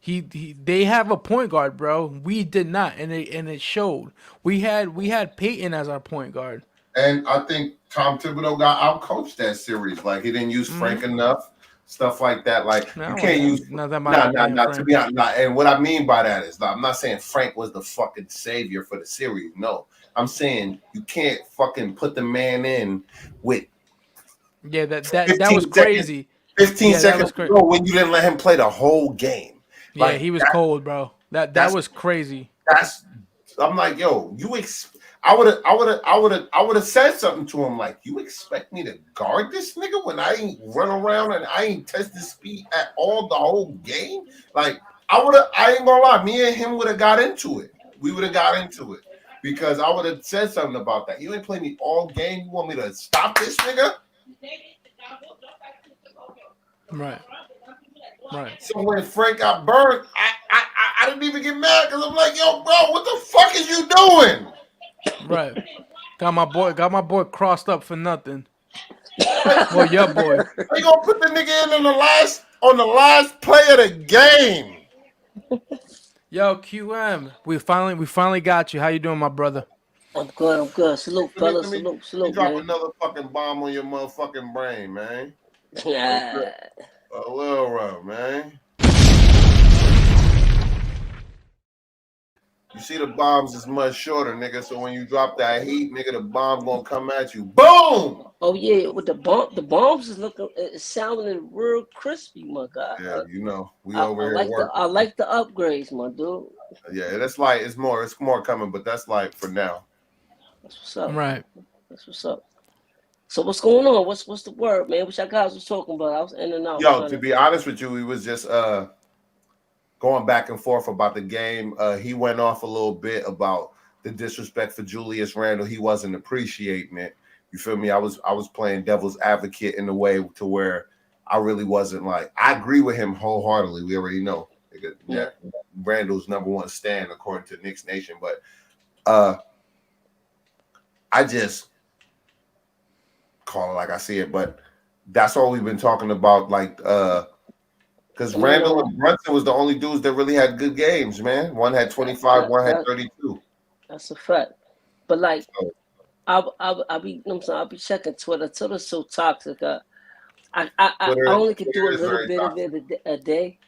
they have a point guard, bro. We did not, and it showed. We had Peyton as our point guard. And I think Tom Thibodeau got outcoached that series. Like he didn't use Frank enough, stuff like that. Like No, you I can't use wasn't not that about paying to Frank. be honest. Nah, and what I mean by that is, I'm not saying Frank was the fucking savior for the series. No, I'm saying you can't fucking put the man in with Yeah, that was 15 seconds, crazy. 15 Yeah, that seconds was to crazy. go when you didn't let him play the whole game. Yeah, Like he was cold, bro. That that's was crazy. that's I'm like, yo, I would have said something to him like, you expect me to guard this nigga when I ain't run around and I ain't test his speed at all the whole game? Like, I ain't gonna lie, me and him would have got into it. We would have got into it because I would have said something about that. You ain't play me all game. You want me to stop this nigga? Right. Right. So when Frank got burned, I didn't even get mad because I'm like, yo, bro, what the fuck is you doing? Right. Got my boy crossed up for nothing. Like, Well, your boy. how you gonna put the nigga in on the last play of the game? Yo, QM. We finally got you. How you doing, my brother? I'm good. I'm good. Salute, Let fellas. me Salute, drop man. another fucking bomb on your motherfucking brain, man. Ah, A little rough, man. You see the bombs is much shorter, nigga. So when you drop that heat, nigga, the bomb gonna come at you. Boom! oh yeah, with the bombs is looking, it's sounding real crispy, my guy. Yeah, you know, we I over here I working. like the upgrades, my dude. Yeah, that's like it's more coming, but that's like for now. That's what's up. Right. That's what's up. So what's going on? What's the word, man? What y'all guys was talking about? I was in and out Yo, trying to to. be honest with you, we was just going back and forth about the game. He went off a little bit about the disrespect for Julius Randle. He wasn't appreciating it. You feel me? I was playing devil's advocate in a way to where I really wasn't like I agree with him wholeheartedly. We already know Yeah. that Randle's number one stand according to Knicks Nation, but I just call it like I see it. But that's all we've been talking about, like because Randall and Brunson was the only dudes that really had good games, man. One had 25, one had 32. That's a fact. But like, So, I be, you know what I'm saying, I'll be checking Twitter. Twitter's so toxic. I only could do a Twitter is little very bit of toxic. it a day.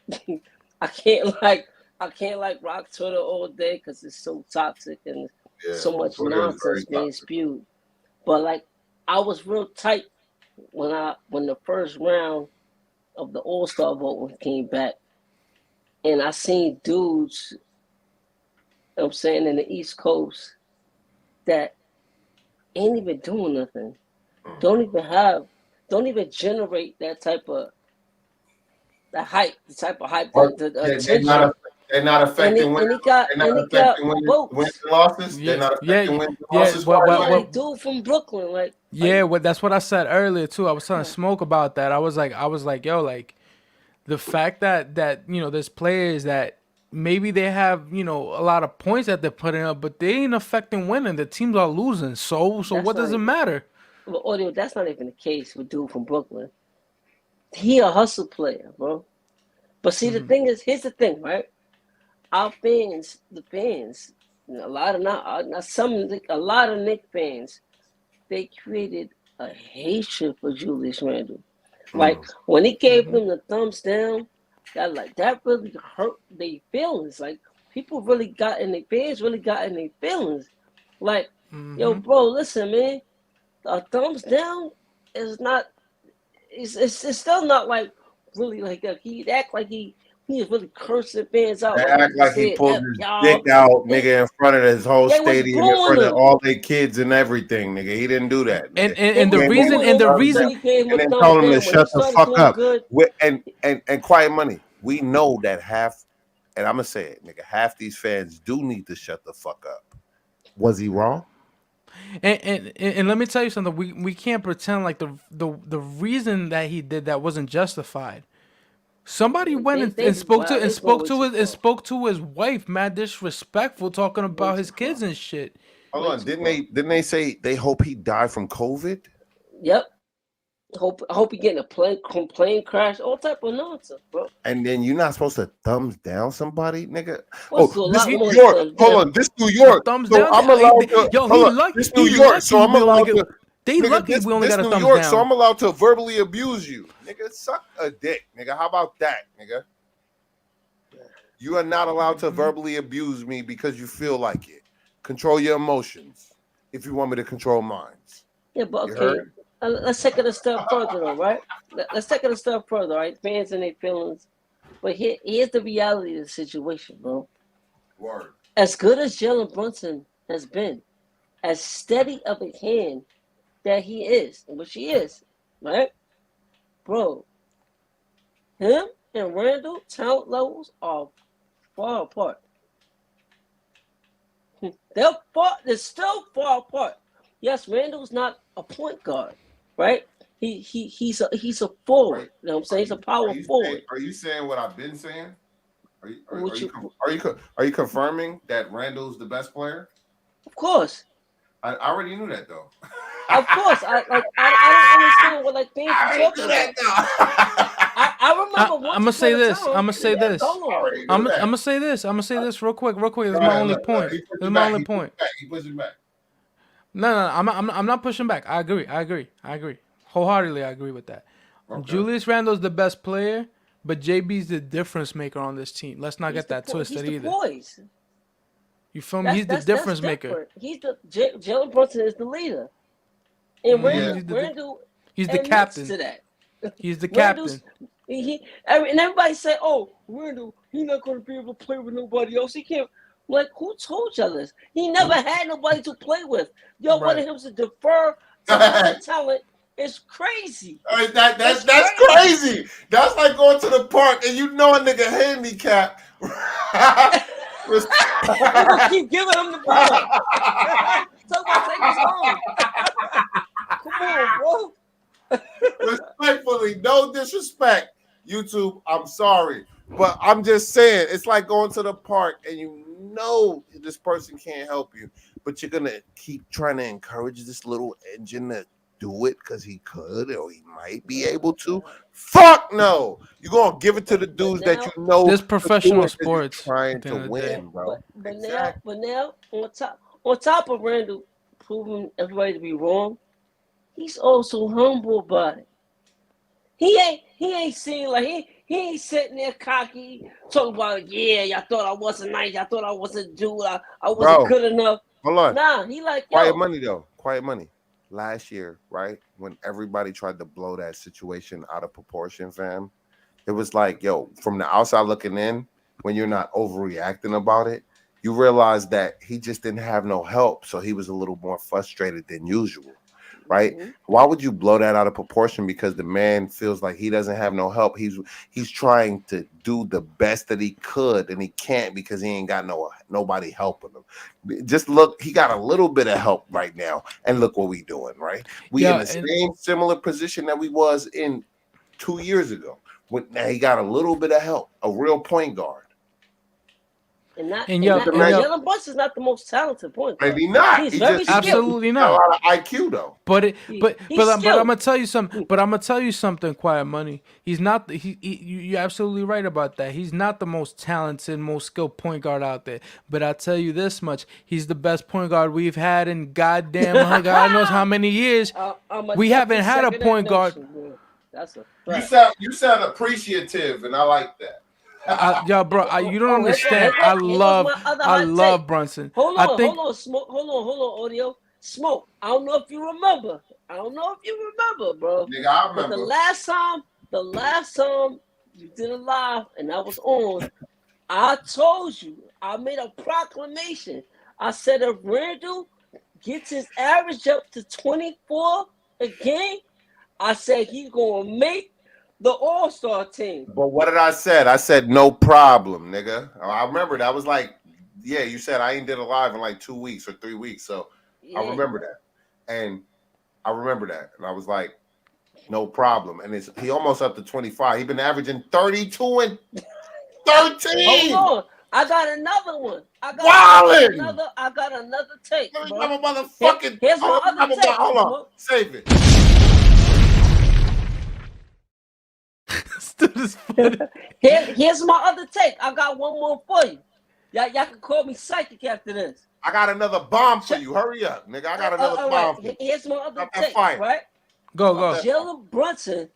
I can't rock Twitter all day because it's so toxic and Yeah, so much Twitter is very nonsense being toxic. spewed. But like, I was real tight when the first round of the All-Star voting came back, and I seen dudes, you know what I'm saying, in the East Coast that ain't even doing nothing. Don't even generate that type of the hype, the type of hype, the They're attention. They're not affecting wins. They're not and he got affecting wins votes. and losses. They're Yeah, not yeah, affecting wins and yeah. losses. What, Why? what, Yeah, Like, they what? do from Brooklyn. Yeah, what? That's what I said earlier too. I was telling Come Smoke about that. I was like, yo, like the fact that there's players that maybe they have a lot of points that they're putting up, but they ain't affecting winning. The teams are losing. So that's what not does it even matter? well, audio. That's not even the case with dude from Brooklyn. He a hustle player, bro. But see, the thing is, here's the thing, right? Our fans, the fans, a lot of not some, a lot of Knick fans, they created a hatred for Julius Randle. Like when he gave them the thumbs down, that really hurt their feelings. Like people really got in their fans really got in their feelings. Like, yo, bro, listen, man, a thumbs down is not. It's still not like really like he act like he is really cursing fans out they like act he like he said pulled F his y'all. dick out, They, nigga, in front of his whole they was stadium, in booing front of him. all their kids and everything, nigga. He didn't do that, And nigga. and, They and the was Gave me reason booing the and him the thumbs when reason down, he gave him and a then thumbs told him to down. When he shut the started fuck doing up. good, And Quiet Money, we know that half, and I'm gonna say it, nigga, half these fans do need to shut the fuck up. Was he wrong? and let me tell you something. We can't pretend like the reason that he did that wasn't justified. Somebody went and spoke to they going way too far. his wife, mad disrespectful, talking Way about too his kids far. and shit. Hold Way on, too far. didn't they say they hope he died from COVID? Yep. I hope he getting a plane crash, all type of nonsense, bro. And then you're not supposed to thumbs down somebody, nigga. What's Oh, a this lot New more than York. thumbs Hold down. on, this New A York. thumbs So down. I'm allowed to Yo, hold on. This New he York. So lucky I'm we only allowed get. to They nigga. lucky This we only this got a New thumbs York. So down. I'm allowed to verbally abuse you, nigga. Suck a dick, nigga. How about that, nigga? You are not allowed to verbally abuse me because you feel like it. Control your emotions if you want me to control mine. Yeah, but You okay, heard? let's take it a step further, though, right? Let's take it a step further, right? Fans and their feelings. But here's the reality of the situation, bro. Word. As good as Jalen Brunson has been, as steady of a hand that he is, which he is, right? Bro, him and Randall talent levels are far apart. They're still far apart. Yes, Randall's not a point guard, right? He's a Are, forward. You know what I'm saying? are He's a you power forward. are you saying what I've been saying? Which you, Are you confirming that Randall's the best player? of course, I already knew that though. of course. I don't understand what like fans be I already talking knew that about. though. I remember I'm once gonna say upon a this. I'm time. gonna say Yeah, this. hold on. I'm That. gonna say this. I'm gonna say this real quick. Real quick. This Go is my ahead, only look, point. he This is pushing my back. only point. He pushing back. No, no, I'm not pushing back. I agree. Wholeheartedly, I agree with that. Okay. Julius Randle's the best player, but JB's the difference maker on this team. Let's not He's get the that he's twisted the either. poise. You feel me? He's the That's difference maker. different. Jalen Brunson is the leader, and Yeah. Randall He's the admits captain. to that. He's the Randall's captain. and everybody say, "Oh, Randall, he's not going to be able to play with nobody else. He can't." Like, who told y'all this? He never had nobody to play with. Y'all wanted Right. him to defer to other talent. It's crazy. All right, It's that's crazy. That's like going to the park and you know a nigga handicap. You gonna keep giving him the ball? Talk about take his home. Come on, bro. Respectfully, no disrespect, YouTube. I'm sorry, but I'm just saying it's like going to the park and you know this person can't help you, but you're gonna keep trying to encourage this little engine to do it because he could or he might be able to. Fuck no! You're gonna give it to the But dudes that now, you know This to do professional it because you're sports trying at the to end of the day. win, bro. Exactly. but now on top of Randall proving everybody to be wrong, he's also humble about it. He ain't seen like he ain't sitting there cocky talking about yeah, y'all thought I wasn't nice, y'all thought I wasn't dude, I wasn't Bro, good enough. hold on. Nah, he like Quiet yo, money though. Quiet money. Last year, right when everybody tried to blow that situation out of proportion, fam, it was like, yo, from the outside looking in, when you're not overreacting about it, you realize that he just didn't have no help, so he was a little more frustrated than usual. right? Why would you blow that out of proportion? Because the man feels like he doesn't have no help. He's trying to do the best that he could, and he can't because he ain't got nobody helping him. Just look, he got a little bit of help right now, and look what we doing, right? We in Yeah, the and same similar position that we was in 2 years ago. Now he got a little bit of help, a real point guard. and yo, and yo, Jalen Brunson's not the most talented point guard. Maybe not. He's He very just skilled. absolutely got a not. lot of IQ though. But He's I'm skilled. gonna tell you something. But I'm gonna tell you something. Quiet Money. He's not. You're absolutely right about that. He's not the most talented, most skilled point guard out there. But I'll tell you this much: he's the best point guard we've had in goddamn God knows how many years. We haven't had a point guard. That's a You sound appreciative, and I like that. Yo, bro, you don't understand. I love Brunson. Hold I on, think hold on, Smoke. Hold on, Audio. Smoke. I don't know if you remember. Bro. Nigga, I remember. But the last time you did a live and I was on, I told you, I made a proclamation. I said if Randall gets his average up to 24 a game, I said he's gonna make the All-Star team. But what did I said? I said no problem, nigga. I remember that was like, yeah, you said I ain't did a live in like 2 weeks or 3 weeks, so Yeah. I remember that, and I was like, no problem. And he almost up to 25. He been averaging 32 and 13. Hold on, I got another one. I got another take. Let me Bro. grab a motherfucking. Here's my other take. Hold on, save it. Here's my other take. I got one more for you. Y'all can call me psychic after this. I got another bomb for you. Hurry up, nigga. I got another bomb for you. Here's my other Got that take, fire. right? go. Jalen Brunson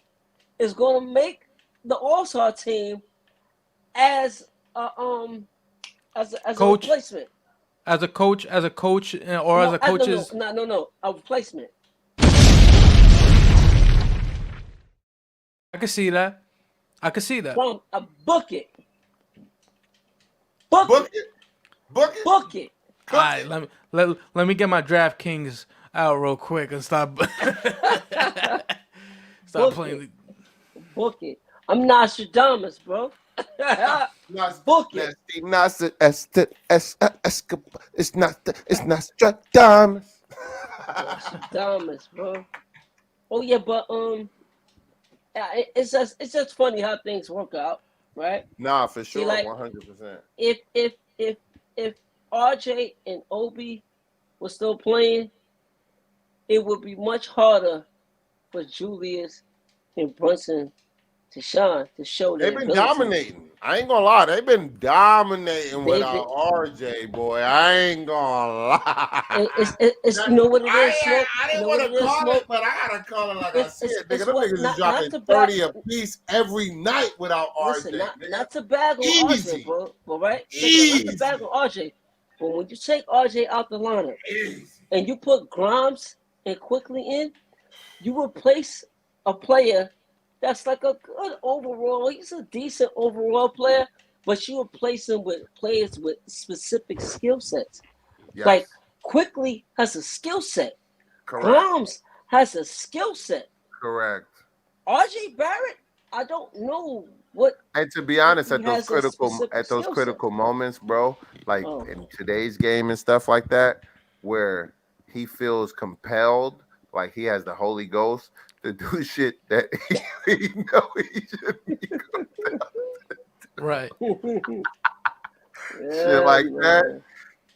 is going to make the All-Star team as a Coach? replacement. As a coach, or as a coach's. No, a replacement. I can see that. From a book it. Book it. Book it. All right, let me get my DraftKings out real quick and stop playing. Book it. I'm Nostradamus, bro. Book it. It's Nostradamus. Nostradamus, bro. Oh yeah, but it's just funny how things work out, right? Nah, for sure, See, like, 100%. If RJ and Obi were still playing, it would be much harder for Julius and Brunson to shine, to show their They've been ability. dominating. I ain't gonna lie. They've been dominating without RJ, boy. I ain't gonna lie. It's you know what it is, Smoke? I You didn't know want what to it is, call Smoke? it, but I gotta call it like I said. Nigga, them what- niggas is not dropping to back- 30 a piece every night without Listen, RJ. not to bag on Easy. RJ, bro. But right? Easy. Not to bag on RJ. But when you take RJ out the lineup Easy. and you put Grimes and Quickly in, you replace a player that's like a good overall. He's a decent overall player, but you replace him with players with specific skill sets. Yes. Like Quickly has a skill set. Correct. Grimes has a skill set. Correct. RJ Barrett, I don't know what. And to be honest, He at those has a specific critical skill set. moments, bro, like Oh. in today's game and stuff like that, where he feels compelled, like he has the Holy Ghost to do shit that he know he shouldn't be compelled. Right. Shit like that.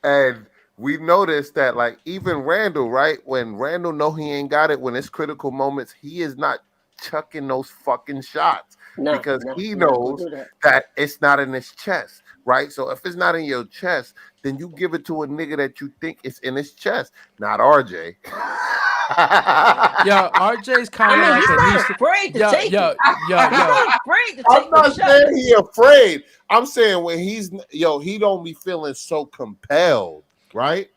And we noticed that, like, even Randall, right? When Randall know he ain't got it, when it's critical moments, he is not chucking those fucking shots because he knows that it's not in his chest, right? So if it's not in your chest, then you give it to a nigga that you think is in his chest, not RJ. Yo, RJ's kind of like he's a not niche. afraid to take it. He's Yo. not afraid to I'm take not the shot. saying he afraid. I'm saying when he don't be feeling so compelled, right?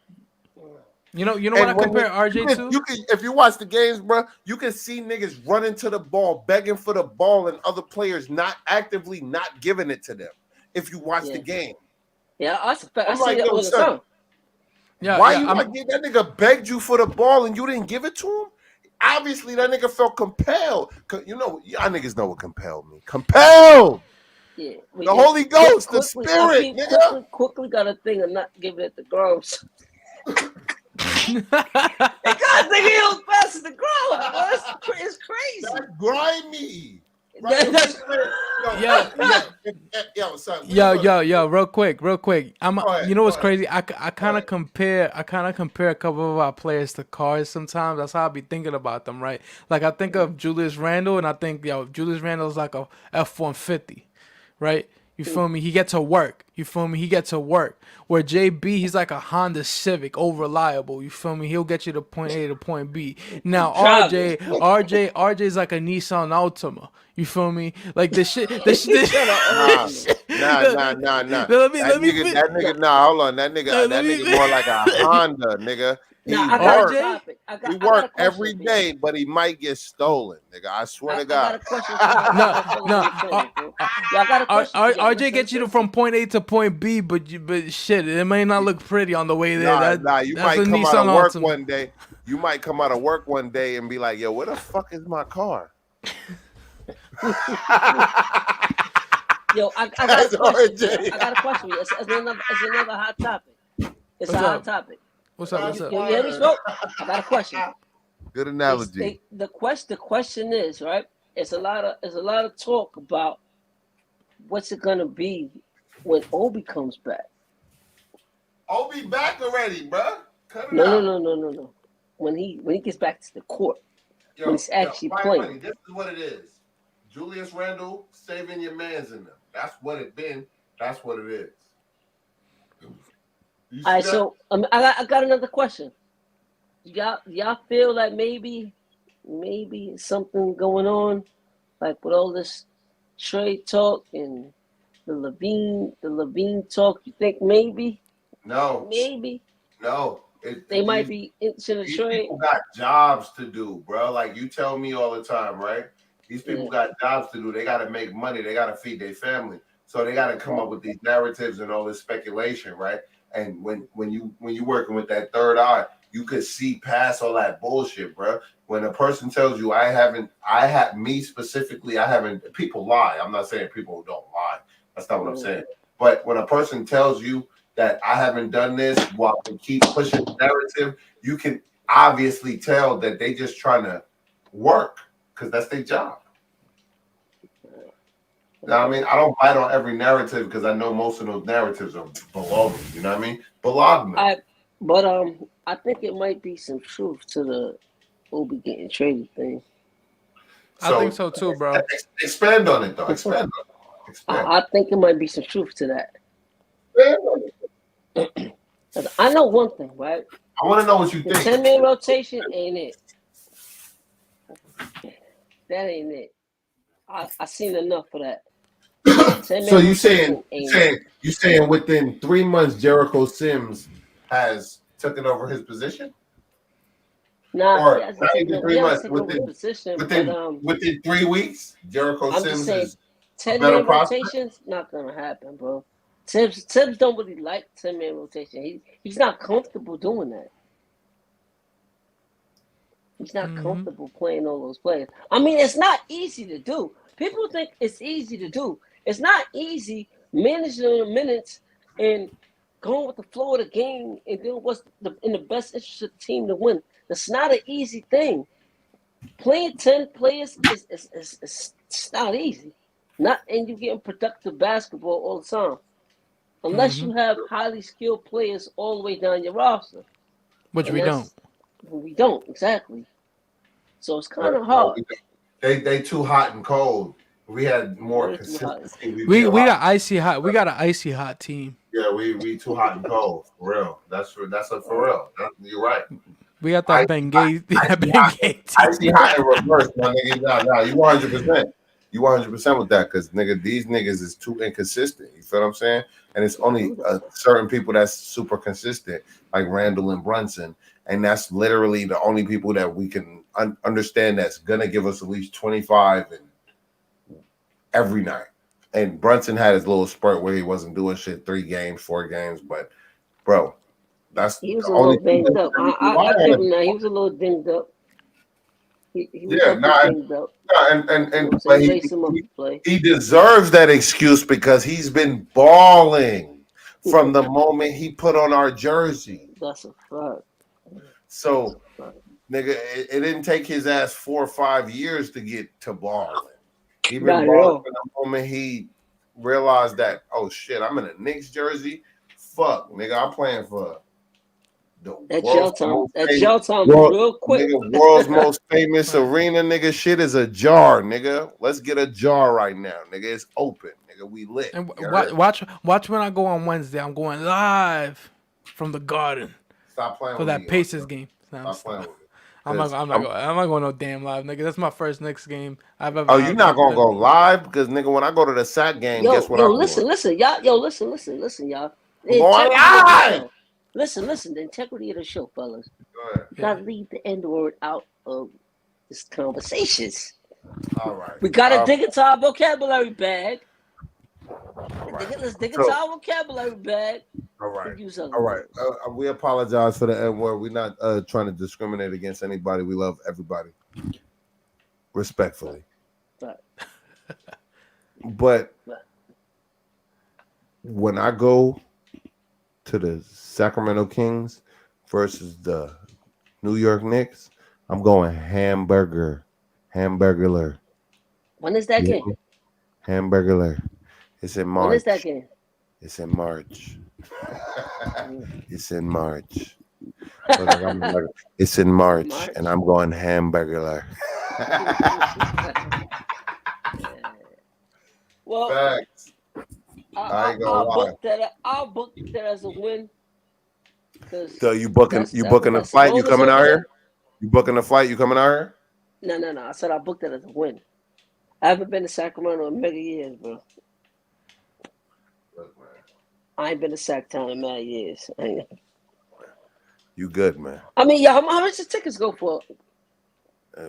You know what I compare RJ to? You can, if you watch the games, bro, you can see niggas running to the ball, begging for the ball, and other players not actively not giving it to them. If you watch the game, that's a fact. I I'm see like, that yo, all the son, time. why you like that nigga begged you for the ball and you didn't give it to him? Obviously, that nigga felt compelled. You know, y'all niggas know what compelled me. Compelled. Yeah, The yeah. Holy Ghost, the Quickly, I Spirit, peep nigga. quickly got a thing of not giving it to Grumps. Hey, God, nigga, he was passing the Grumps, bro. It's crazy. That's grimy. Right? That- If we that's play, Yo, yo, son, we yo, look. yo, yo, real quick. Go ahead, You know go what's ahead, crazy? I go kind of ahead. compare a couple of our players to cars sometimes. That's how I be thinking about them, right? Like I think of Julius Randle, and I think Julius Randle is like a F-150, right? You feel me? He gets to work. You feel me? He gets to work. Where JB, he's like a Honda Civic, over reliable. You feel me? He'll get you to point A to point B. Now driving. RJ is like a Nissan Altima. You feel me? Like He said an Nah, ultimate. nah. let me fit. That Nah, nigga, nah, hold on. No, let That me nigga more like a fit. Honda, nigga. nah. He I got a worked. RJ? topic. He I got a worked question every for y'all. day, but he might get stolen, nigga. I swear to I got God. a question for y'all No, fellas, fellas in no. the fans, bro. Y'all got a question for y'all. RJ Listen, gets you listen, to from listen. point A to point B, but shit, it may not look pretty on the way there. Nah. You That's a might come out Nissan of work Altima. one day. You might come out of work one day and be like, yo, where the fuck is my car? Yo, I got a That's question for y'all. RJ. I got a question for you. It's another hot topic. It's a What's hot up? topic. What's up? What's That's up? You hear me, fire. smoke? I got a question. Good analogy. The question is right. It's a lot of talk about what's it gonna be when Obi comes back. Obi back already, bruh. Cut it No, no, out. no, no, no, no. When he gets back to the court, when he's Yo, actually Fire playing. Money, this is what it is. Julius Randle saving your mans in them. That's what it been. That's what it is. You All see right, that? so I got another question. Y'all feel like maybe something going on, like with all this trade talk and the Levine talk. You think No, maybe no. they might be into the These trade? people got jobs to do, bro. Like you tell me all the time, right? These people Yeah, got jobs to do. They got to make money. They got to feed their family. So they got to come right. up with these narratives and all this speculation, right? And when you working with that third eye, you could see past all that bullshit, bro. When a person tells you, I have me specifically, I haven't. People lie. I'm not saying people don't lie. That's not what I'm Mm. saying. But when a person tells you that I haven't done this while they keep pushing the narrative, you can obviously tell that they just trying to work because that's their job. Now, I mean, I don't bite on every narrative because I know most of those narratives are baloney. You know what I mean? Baloney. I but I think it might be some truth to the Obi getting traded thing. I think So so too, bro. expand on it, though. Expand on it. Expand. I think it might be some truth to that. Expand on it. 'Cause I know one thing, right? I want to know what you The think. 10-man rotation ain't it. That ain't it. I seen enough of that. Ten So man rotation ain't it. you saying within 3 months, Jericho Sims has taken over his position, Nah, or not even he 3 months? hasn't taken over his position, but Within 3 weeks, Jericho I'm just Sims saying is a 10 better man prospect. rotations not gonna happen, bro. Tibbs don't really like 10-man rotation. He's not comfortable doing that. He's not comfortable playing all those players. I mean, it's not easy to do. People think it's easy to do. It's not easy managing the minutes and going with the flow of the game and doing what's in the best interest of the team to win. That's not an easy thing. Playing 10 players is it's not easy. Not and you getting productive basketball all the time. Unless you have highly skilled players all the way down your roster. Which And we don't. that's we don't exactly. So it's kind of No, hard. they too hot and cold. If we had more Way too high. consistency, we'd be a We lot. got icy hot. We got an icy hot team. Yeah, we too hot and cold for real. That's a for real. You're right. We got I that Bengay I that see hot. Bengay I team. see hot in reverse, my nigga. Nah, you 100%. You 100% with that because nigga, these niggas is too inconsistent. You feel what I'm saying? And it's only certain people that's super consistent, like Randall and Brunson, and that's literally the only people that we can understand that's gonna give us at least 25 and every night. And Brunson had his little spurt where he wasn't doing shit 3 games, 4 games, but bro, that's He was the a only little thing banged up. that we rely I give on. him that. He was a little dinged up. He was Yeah, up the no, king belt. no, You know what I'm but saying? Lace him up he to play. he deserves that excuse because he's been balling from the moment he put on our jersey. That's a fact. That's So, a fact. nigga, it didn't take his ass 4 or 5 years to get to balling. He been Not at balling all. from the moment he realized that, oh shit, I'm in a Knicks jersey. Fuck, nigga, I'm playing for the That world's jail time. most That famous jail time is world, real quick. nigga, world's most famous Right. arena, nigga. Shit is a jar, nigga. Let's get a jar right now, nigga. It's open, nigga. We lit. And You heard? watch when I go on Wednesday. I'm going live from the Garden Stop playing for with that me, on Pacers game. Nah, stop playing with me. I'm not. Cause I'm not going. I'm not going no damn live, nigga. That's my first Knicks game oh, you're not I've gonna been. go live because nigga, when I go to the SAC game, guess what Yo, I'm doing? listen, y'all. Yo, listen, y'all. I'm The going integrity of the live. show. Listen. The integrity of the show, fellas. Go ahead. You Yeah. gotta leave the N word out of this conversations. All right. We gotta dig into our vocabulary bag. All right. Let's dig into So, our vocabulary bag all right. and use other All right. words. We apologize for the N word. We're not trying to discriminate against anybody. We love everybody respectfully. But, But but when I go to the Sacramento Kings versus the New York Knicks, I'm going hamburger, when is that game? hamburger. It's in When is that March. game? It's in March. Mm. It's in March. So like it's in March, March. and I'm going hamburger. Well, Facts. I ain't gonna lie. I'll book that as a win because So you booking the that's flight? You long as coming over out there. here? You booking the flight? You coming out here? No. I said I booked that as a win. I haven't been to Sacramento in many years, bro. Look, man, I ain't been to Sacktown in many years. you good, man. I mean, yeah, how much the tickets go for?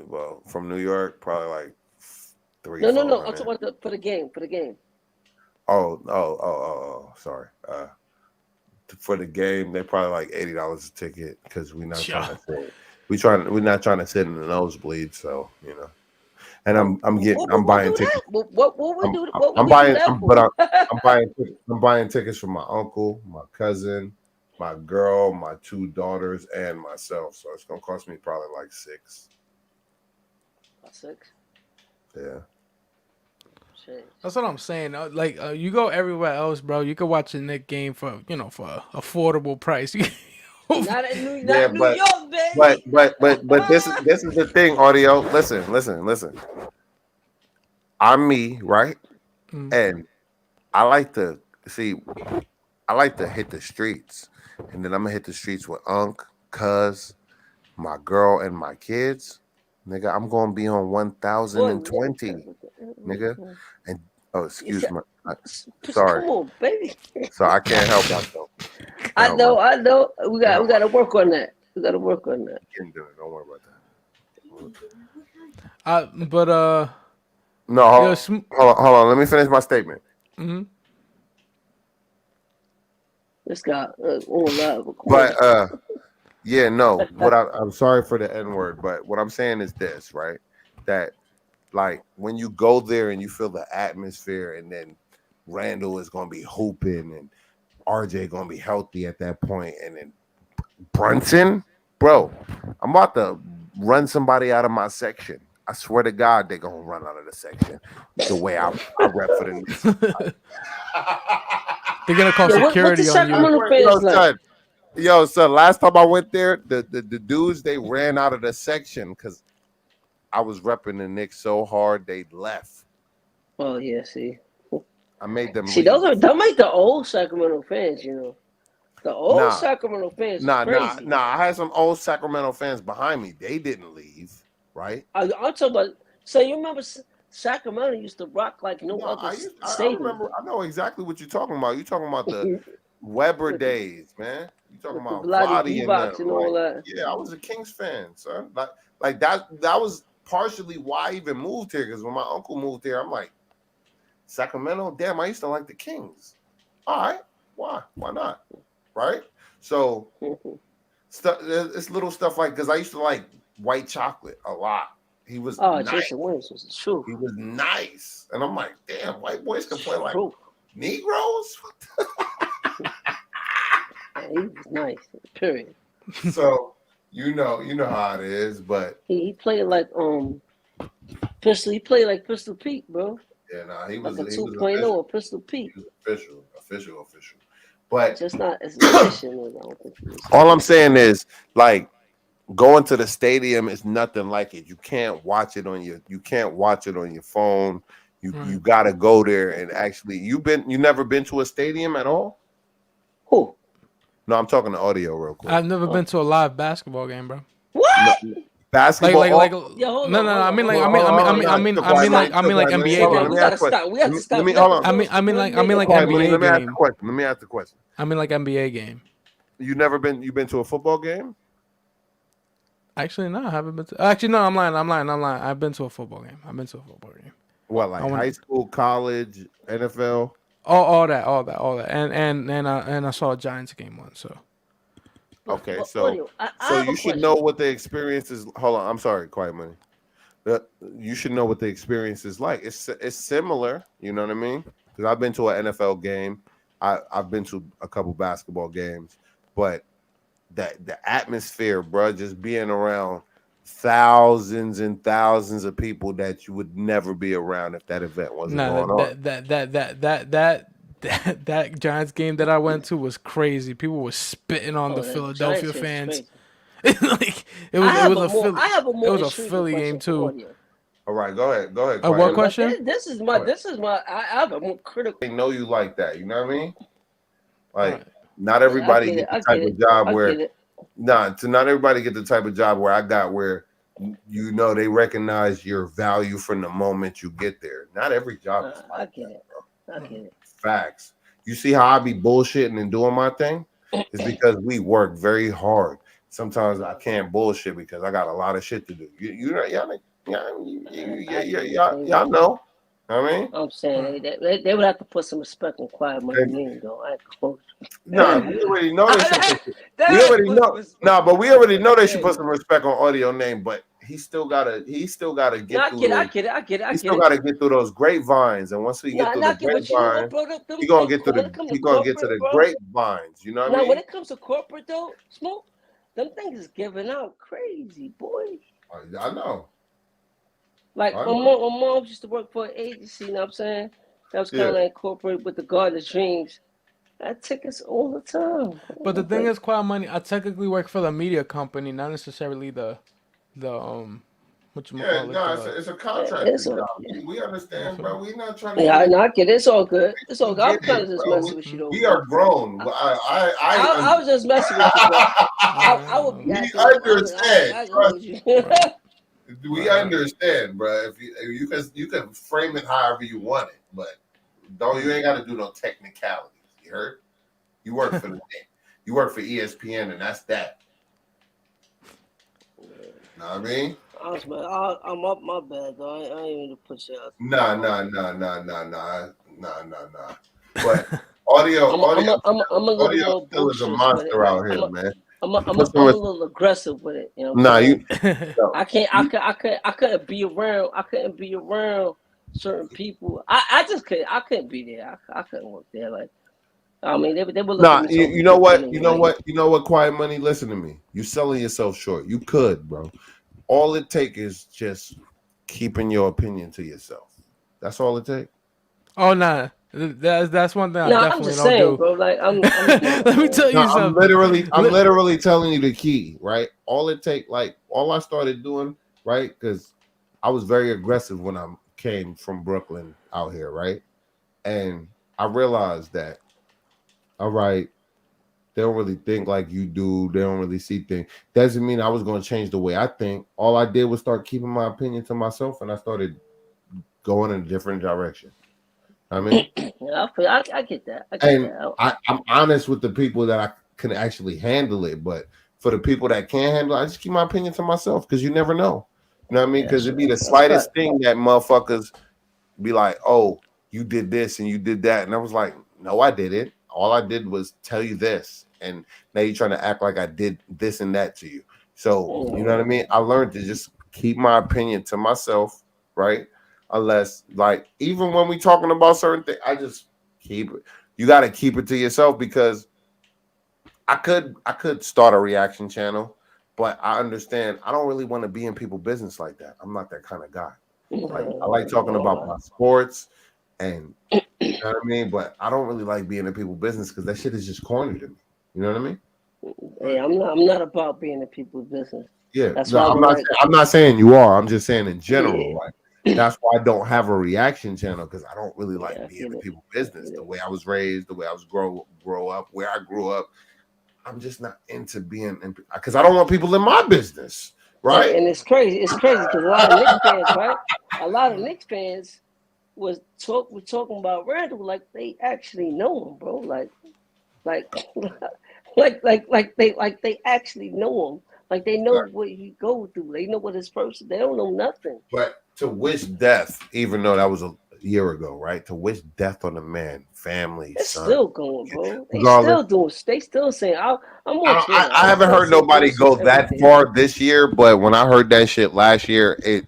Well, from New York, probably like three, No. four I'm hundred. talking about for the game. For the game. Oh. Sorry. For the game, they probably like $80 a ticket because we're not trying Yeah. to sit. We're not trying to sit in the nosebleed. So you know, and Well, I'm what we buying do tickets. that? What we do? What I'm would we do buying, that I'm, but for? I'm buying tickets for my uncle, my cousin, my girl, my two daughters, and myself. So it's gonna cost me probably like six. 6. Yeah. Shit. That's what I'm saying. You go everywhere else, bro. You can watch a Knicks game for for affordable price. Yeah, Not New York, baby. but this is the thing, audio. Listen. I'm me, right? Mm. And I like to see. I like to hit the streets, and then I'm gonna hit the streets with Unc, Cuz, my girl, and my kids. Nigga, I'm gonna be on Boy, 1020, nigga. And oh, you excuse said, me. just Sorry. come on, baby. So I can't help myself. Can't I help know. myself. We Can't got help we got to myself. work on that. We got to work on that. Can't do it. Don't worry about But that. No, yo, hold on. Let me finish my statement. mhm. This guy on live recording. But yeah, no. I'm sorry for the N word, but what I'm saying is this, right? That like when you go there and you feel the atmosphere, and then Randall is gonna be hooping and RJ gonna be healthy at that point, and then Brunson, bro, I'm about to run somebody out of my section. I swear to God, they're gonna run out of the section. The way I rep for the Knicks. They're gonna call Yo, what the security on you. Sacramento fans like? Son. Last time I went there, the dudes they ran out of the section because I was repping the Knicks so hard they left. Oh yeah, see, I made them see, leave. those make the old Sacramento fans. The old Nah, Sacramento fans is crazy. I had some old Sacramento fans behind me. They didn't leave, right? I'm talking about. So you remember Sacramento used to rock like no No, other I stadium remember. I know exactly what you're talking about. You're talking about the Weber with the days, man. You talking with the about bloody Vladi and them. D-box and Like, all that. yeah, I was a Kings fan, son. Like that. That was partially why I even moved here. Because when my uncle moved here, I'm like, Sacramento. Damn, I used to like the Kings. All right, why? Why not? Right. So stuff. It's little stuff like because I used to like white chocolate a lot. He was Oh, nice. Jason Williams was the truth. He was nice, and I'm like, damn, white boys can play like Truth. Negroes. He was nice. Period. So you know how it is, but He played like Pistol. He played like Pistol Pete, bro. yeah, nah, he Like was a he was 2.0 official. of Pistol Pete. He was official. But Just not as efficient as I don't think he was. all I'm saying is, like, going to the stadium is nothing like it. You can't watch it on your phone. You Right. gotta go there and actually. You never been to a stadium at all? Who? No, I'm talking the audio real quick. I've never been Oh. to a live basketball game, bro. No, What? basketball. Like Yeah, hold no, on, no, hold I on, mean hold like on. I mean like Let NBA me We ask gotta a question. stop. We have to stop. Let me hold on. I mean like Let me ask the NBA game. question. Let me ask the question. I mean like NBA game. You been to a football game? Actually, no, I haven't been to. Actually, no, I'm lying. I've been to a football game. I've been to a football game. What, I like went high school, college, NFL? all that, and I saw a Giants game once. So Okay, But so audio. I so have a you should know question. what the experience is. Hold on, I'm sorry, quiet money. You should know what the experience is like. It's similar, you know what I mean? Because I've been to an NFL game. I've been to a couple basketball games, but the atmosphere, bro, just being around thousands and thousands of people that you would never be around if that event wasn't nah, going on. that Giants game that I went to was crazy. People were spitting on the Oh, that Giants Philadelphia shit is fans. crazy. Like I have a it more was a intriguing Philly game question for too. audio. All right, go ahead, A quiet what And money. but question? Go ahead. this is my I have a more critical. They know you like that, you know what I mean? All Like, right. not Yeah, I everybody get it. get the I type get of it. job I get where it. to not everybody get the type of job where I got, where you know they recognize your value from the moment you get there. Not every job is I like get that, it. bro. I get it. Facts. You see how I be bullshitting and doing my thing? It's because we work very hard. Sometimes I can't bullshit because I got a lot of shit to do. You know, y'all know. I mean, I'm saying they would have to put some respect on Quiet Money name though. I close. nah, we already know they should put. They We have to already put some know. respect. Nah, but we already know they should Yeah. put some respect on audio name. But he still gotta No, get I through get it. I those. get it. I get it. I He get still it. gotta get through those grapevines. And once we get Nah, through the knock it. But you know what, grapevine, bro? Them when it comes to he gonna get to corporate, the bro. grapevines. You know what I Now when mean? it comes to corporate though, smoke, them things is giving out crazy, boy. I know. Like I know. my mom used to work for an agency, you know what I'm saying? That was kind Yeah. of like corporate with the Garden of Dreams. I tickets all the time. But the thing Like, is, Quiet Money, I technically work for the media company, not necessarily the what you Yeah, call it, no, the it's a contractor it's all, job. We you understand, feel me? bro. We not trying to yeah, get I it. knock it. It's all good. It's all We good. I'm get kind it, of just bro. messing with you though, We bro. are grown. I was just messing with you, bro. I would be We acting up. understand. I go Trust with you. Right. We understand, bro. If you can frame it however you want it, but you ain't got to do no technicalities. You heard? You work for you work for ESPN, and that's that. Know what I mean? I'm up my bad though. I ain't even put you out. Nah. But I'm a little audio more still is a boisterous with it. monster out here, man. I'm a little aggressive with it. You know what I'm Nah, saying? no, I couldn't be around. I couldn't be around certain people. I just couldn't. I couldn't be there. I couldn't work there. Like I mean, they would look at nah. me You totally know what? different You know anyway. what? You know what? Quiet money. Listen to me. You selling yourself short. You could, bro. All it take is just keeping your opinion to yourself. That's all it take. Oh nah, that's one thing I No, I'm definitely just don't saying, do. bro. Like I'm smart, Let me man. tell No, you something. I'm literally telling you the key, right? All it take, like, all I started doing, right? Because I was very aggressive when I came from Brooklyn out here, right? And I realized that, all right, they don't really think like you do. They don't really see things. Doesn't mean I was going to change the way I think. All I did was start keeping my opinion to myself, and I started going in a different direction. I mean, Yeah, I get that. I get and that. I'm honest with the people that I can actually handle it, but for the people that can't handle it, I just keep my opinion to myself because you never know. You know what I mean? Yeah, Because it'd be the that's fact. slightest thing that motherfuckers be like, "Oh, you did this and you did that," and I was like, "No, I didn't. All I did was tell you this, and now you're trying to act like I did this and that to you." So you know what I mean? I learned to just keep my opinion to myself, right? Unless, like, even when we talking about certain things, I just keep it. You got to keep it to yourself because I could start a reaction channel, but I understand I don't really want to be in people's business like that. I'm not that kind of guy. Like, I like talking about my sports and you know what I mean, but I don't really like being in people's business because that shit is just corny to me. You know what I mean? Hey, I'm not about being in people's business. Yeah, That's no, why I'm not saying you are. I'm just saying in general. Yeah. Like that's why I don't have a reaction channel because I don't really like I being get in it. people's business. The way I was raised, the way I was grow up, where I grew up. I'm just not into being in because I don't want people in my business, right? And it's crazy. It's crazy because a lot of Knicks fans, right? A lot of Knicks fans was talking about Randall like they actually know him, bro. Like they actually know him. Like they know what he go through. They know what his person. They don't know nothing. But to wish death, even though that was a year ago, right? To wish death on a man, family, It's son. still going, bro. They Regardless, still doing. They still saying. I'm on Twitter. I haven't heard nobody go that far this year, but when I heard that shit last year, it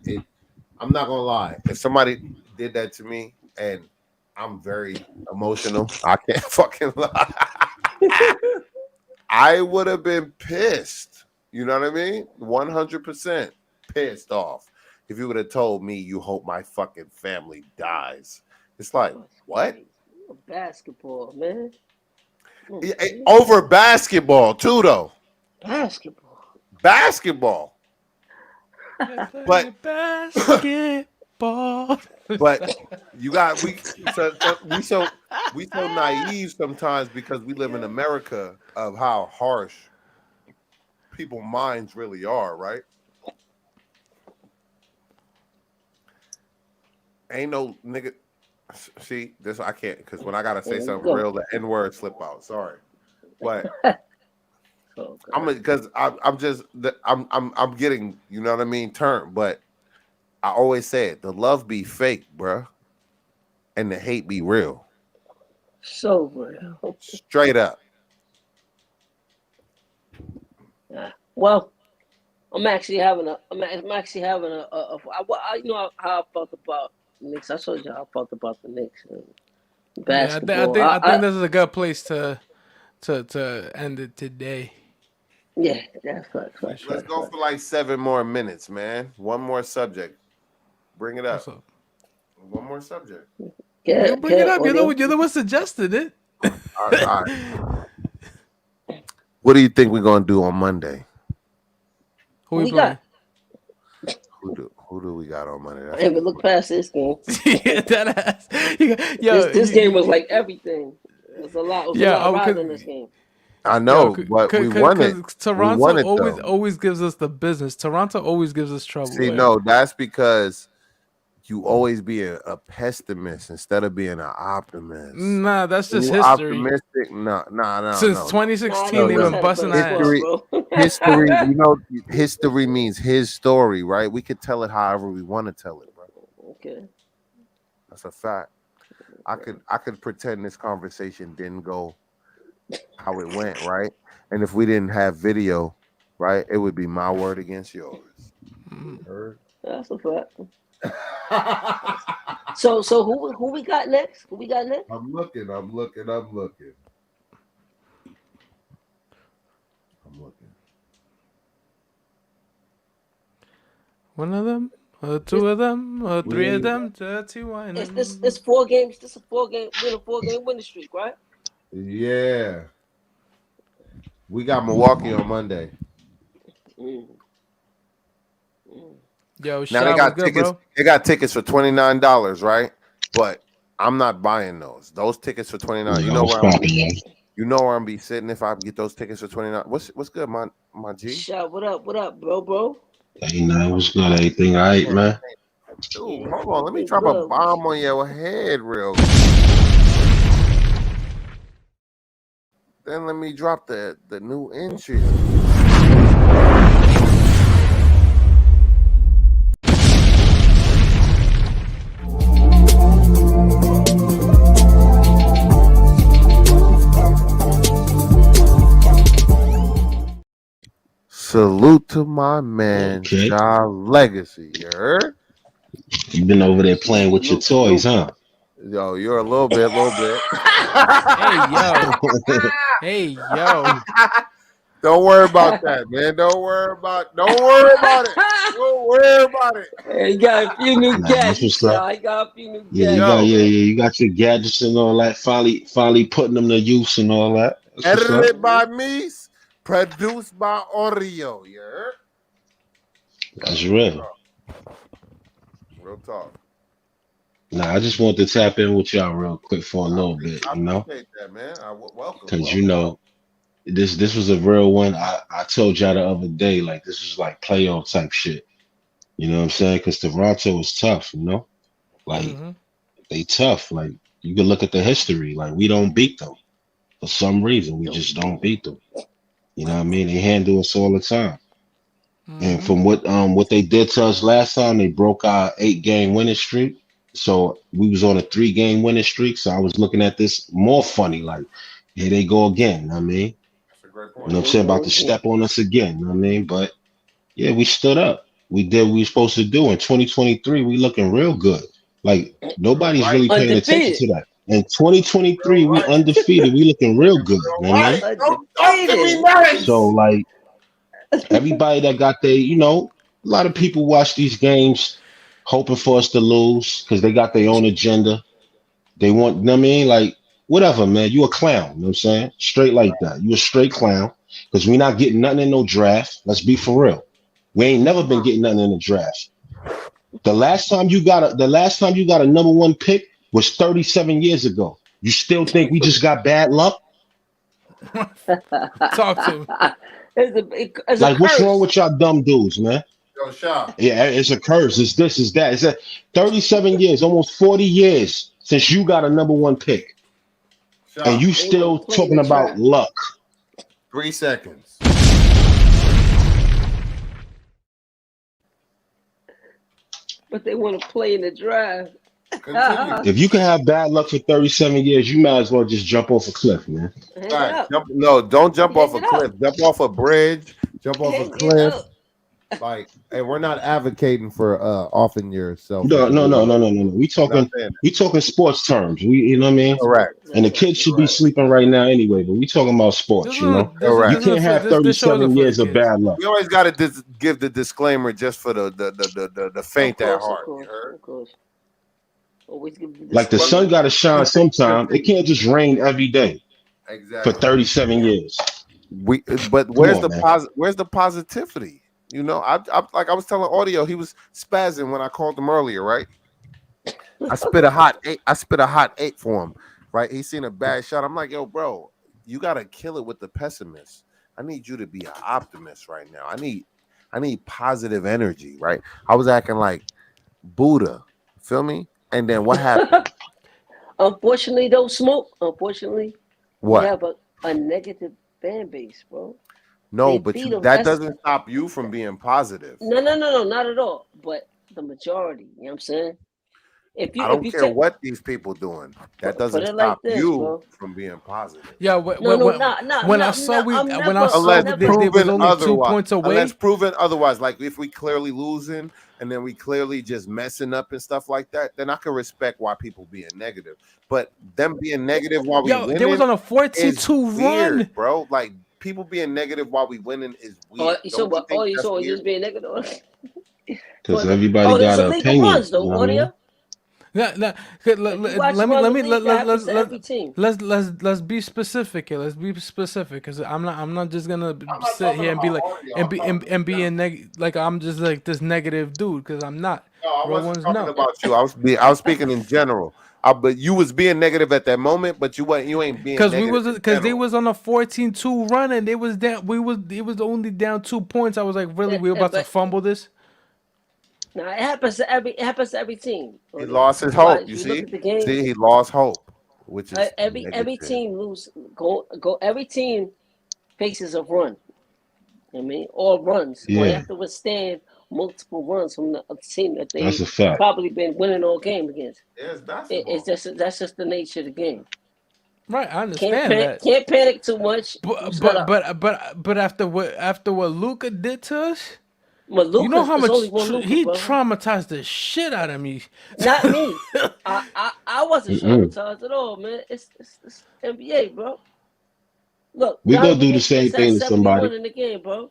I'm not gonna lie. If somebody did that to me, and I'm very emotional, I can't fucking lie. I would have been pissed. You know what I mean? 100% pissed off. If you would have told me you hope my fucking family dies, it's like what? Basketball, man. Over basketball too, though. Basketball. But basketball. But you got we so naive sometimes because we live in America of how harsh people's minds really are, right? Ain't no nigga. See this, I can't because when I gotta say something real, the N word slip out. Sorry, but I'm getting, you know what I mean, turn. But I always say it: the love be fake, bruh, and the hate be real. So real. Straight up. Well, I'm actually having a you know how I felt about Knicks. I told you how I felt about the Knicks and basketball. I think this is a good place to end it today. Yeah, that's right. Let's go for like 7 more minutes, man. One more subject. Bring it up. One more subject. Yeah, bring it up. You're the one suggested it. All right. What do you think we're gonna do on Monday? Who we got? Who do we got on Monday? I haven't looked past this game. Yeah, that ass. This game was like everything. There's a lot. There's a lot riding in this game. I know, but we won it. Toronto always gives us the business. Toronto always gives us trouble. See, no, that's because you always be a pessimist instead of being an optimist. Nah, that's just history. Optimistic? No. Since 2016, they've been busting history. History, you know, history means his story, right? We could tell it however we want to tell it, bro. Okay, that's a fact. I could pretend this conversation didn't go how it went, right? And if we didn't have video, right, it would be my word against yours. Heard? That's a fact. So who we got next? I'm looking. One of them, or two of them, or three of them, 31. It's 4 games. This is a 4-game winning streak, right? Yeah. We got Milwaukee on Monday. Yo, now they got tickets. Bro. They got tickets for $29, right? But I'm not buying those. Those tickets for $29. You know where I'm be sitting if I get those tickets for $29. What's good, my G? Shot, what up, bro? Hey, man, what's good? Everything all right, man? Dude, hold on. Let me drop a bomb on your head real quick. Then let me drop the new entry. Salute to my man, Okay. Shaw Legacy. You heard? You've been over there Salute, playing with your salute, toys, salute. huh? Yo, you're a little bit, little bit. Hey yo, hey yo. Don't worry about that, man. Don't worry about it. Don't worry about it. Hey, he got a few new Nah, that's gadgets, what's up. y'all. He got a few new Yeah, gadgets, Yo, man. you got your gadgets and all that. Finally putting them to use and all that. That's what's up. edited by me, produced by Oreo. You heard? That's Real real. talk. Real talk. Nah, I just want to tap in with y'all real quick for a little bit, I you know, appreciate that, man. Welcome, because you welcome. know this was a real one. I told y'all the other day, like this was like playoff type shit. You know what I'm saying? Because Toronto is tough, you know, like Mm-hmm. they tough. Like you can look at the history. Like we don't beat them for some reason. We Don't just beat don't them. beat them. You know what I mean? They handle us all the time. And Mm-hmm. from what they did to us last time, they broke our 8 game winning streak. So we was on a 3 game winning streak. So I was looking at this more funny, like here they go again. I mean, That's a great you know point. what Here I'm they saying? About go to again. step on us again. You know what I mean? But yeah, we stood up. We did what we were supposed to do. In 2023, we looking real good. Like Real nobody's right. really paying attention Undefeated. to that. In 2023, Real we right. undefeated. We looking real good. You know what I Right. mean? Don't give me Undefeated. So nice. like everybody that got they, you know, a lot of people watch these games hoping for us to lose because they got their own agenda. They want, you know what I mean? Like, whatever, man. You a clown. You know what I'm saying? Straight like that. You a straight clown because we not getting nothing in no draft. Let's be for real. We ain't never been getting nothing in the draft. The last time you got a number 1 pick was 37 years ago. You still think we just got bad luck? Talk to me. It's a Like, what's wrong curse. with y'all dumb dudes, man? Yo, Shaw. Yeah, it's a curse. It's this, it's that. It's a 37 years, almost 40 years since you got a number 1 pick, and Shaw. you They want still to play in talking the about draft, luck. 3 seconds. but they want to play in the draft. Continue. If you can have bad luck for 37 years, you might as well just jump off a cliff, man. Hang it Right. up. No, don't jump off Hang a it cliff. up. Jump off a bridge. Jump off a Hang it cliff. up. Like, hey, we're not advocating for offing yourself No, into the no, no, no, water. no, no, no. We're not saying We talking sports terms. You know what I mean? correct. And That's the right. kids should You're be right. sleeping right now anyway. But we talking about This sports. You know, is you Correct. can't have this show isn't 37 for the years of kids. bad luck. We always got to give the disclaimer just for the Of faint at course, of heart. You course, heard? of course. Always give the Like the But sun disclaimer. got to shine sometime. It continue. can't just rain every day for Exactly. 37 years. But Come on, man. where's the positivity? You know, like I was telling Audio, he was spazzing when I called him earlier, right? I spit a hot eight for him, right? He seen a bad shot. I'm like, yo, bro, you gotta kill it with the pessimist. I need you to be an optimist right now. I need positive energy, right? I was acting like Buddha, feel me? And then what happened? Unfortunately, though, Smoke, unfortunately, we What? have a negative fan base, bro. No, They but beat them. that That's doesn't stop you from being positive. no, not at all. But the majority, you know what I'm saying? I If don't you care take what these people doing. That put doesn't it stop like this, you bro. from being positive. Yeah, No, no, no, when I no, saw no. we when I saw I'm Unless we never. they was proven only two otherwise. points Unless away. proven otherwise. Like if we clearly losing and then we clearly just messing up and stuff like that, then I can respect why people being negative. But them being negative while we Yo, they was winning on a is 14-2 weird, run. bro. Like people being negative while we winning is Oh, weird. so Don't you what? think that's So weird? just being negative. Because everybody There's got a an league of opinion. runs You though, know what I mean? audio. If you watch around the league, that happens to every team. Let's be specific here. Let's be specific because I'm not just gonna I'm not sit talking here and be about like audio. I'm talking about and general. being like I'm just like this negative dude because I'm not. No, I Real wasn't ones talking know. about you. I was speaking in general. But you was being negative at that moment, but you ain't being negative in Because they general. was on a 14-2 run and they was down. It was only down 2 points. I was like, really, we were about to But fumble this. now it happens to every team. He Audio. lost his You watch, hope. You you look see, at the game. he lost hope, which is Every negative. team lose go. Every team faces a run. I mean, or runs, or they Yeah, have to withstand multiple runs from the team that that's they a fact. probably been winning all game against. Yeah, it's It's basketball. just that's just the nature of the game. Right, I understand that. Can't panic too much. You But just but gotta. but but after what Luca did to us, But you know Luca's how it's only much one Luca, he bro. traumatized the shit out of me. Not me. I wasn't Mm-mm. traumatized at all, man. It's NBA, bro. Look, We gonna Donovan do the Mitchell same just had thing to 71 somebody. in the game, bro.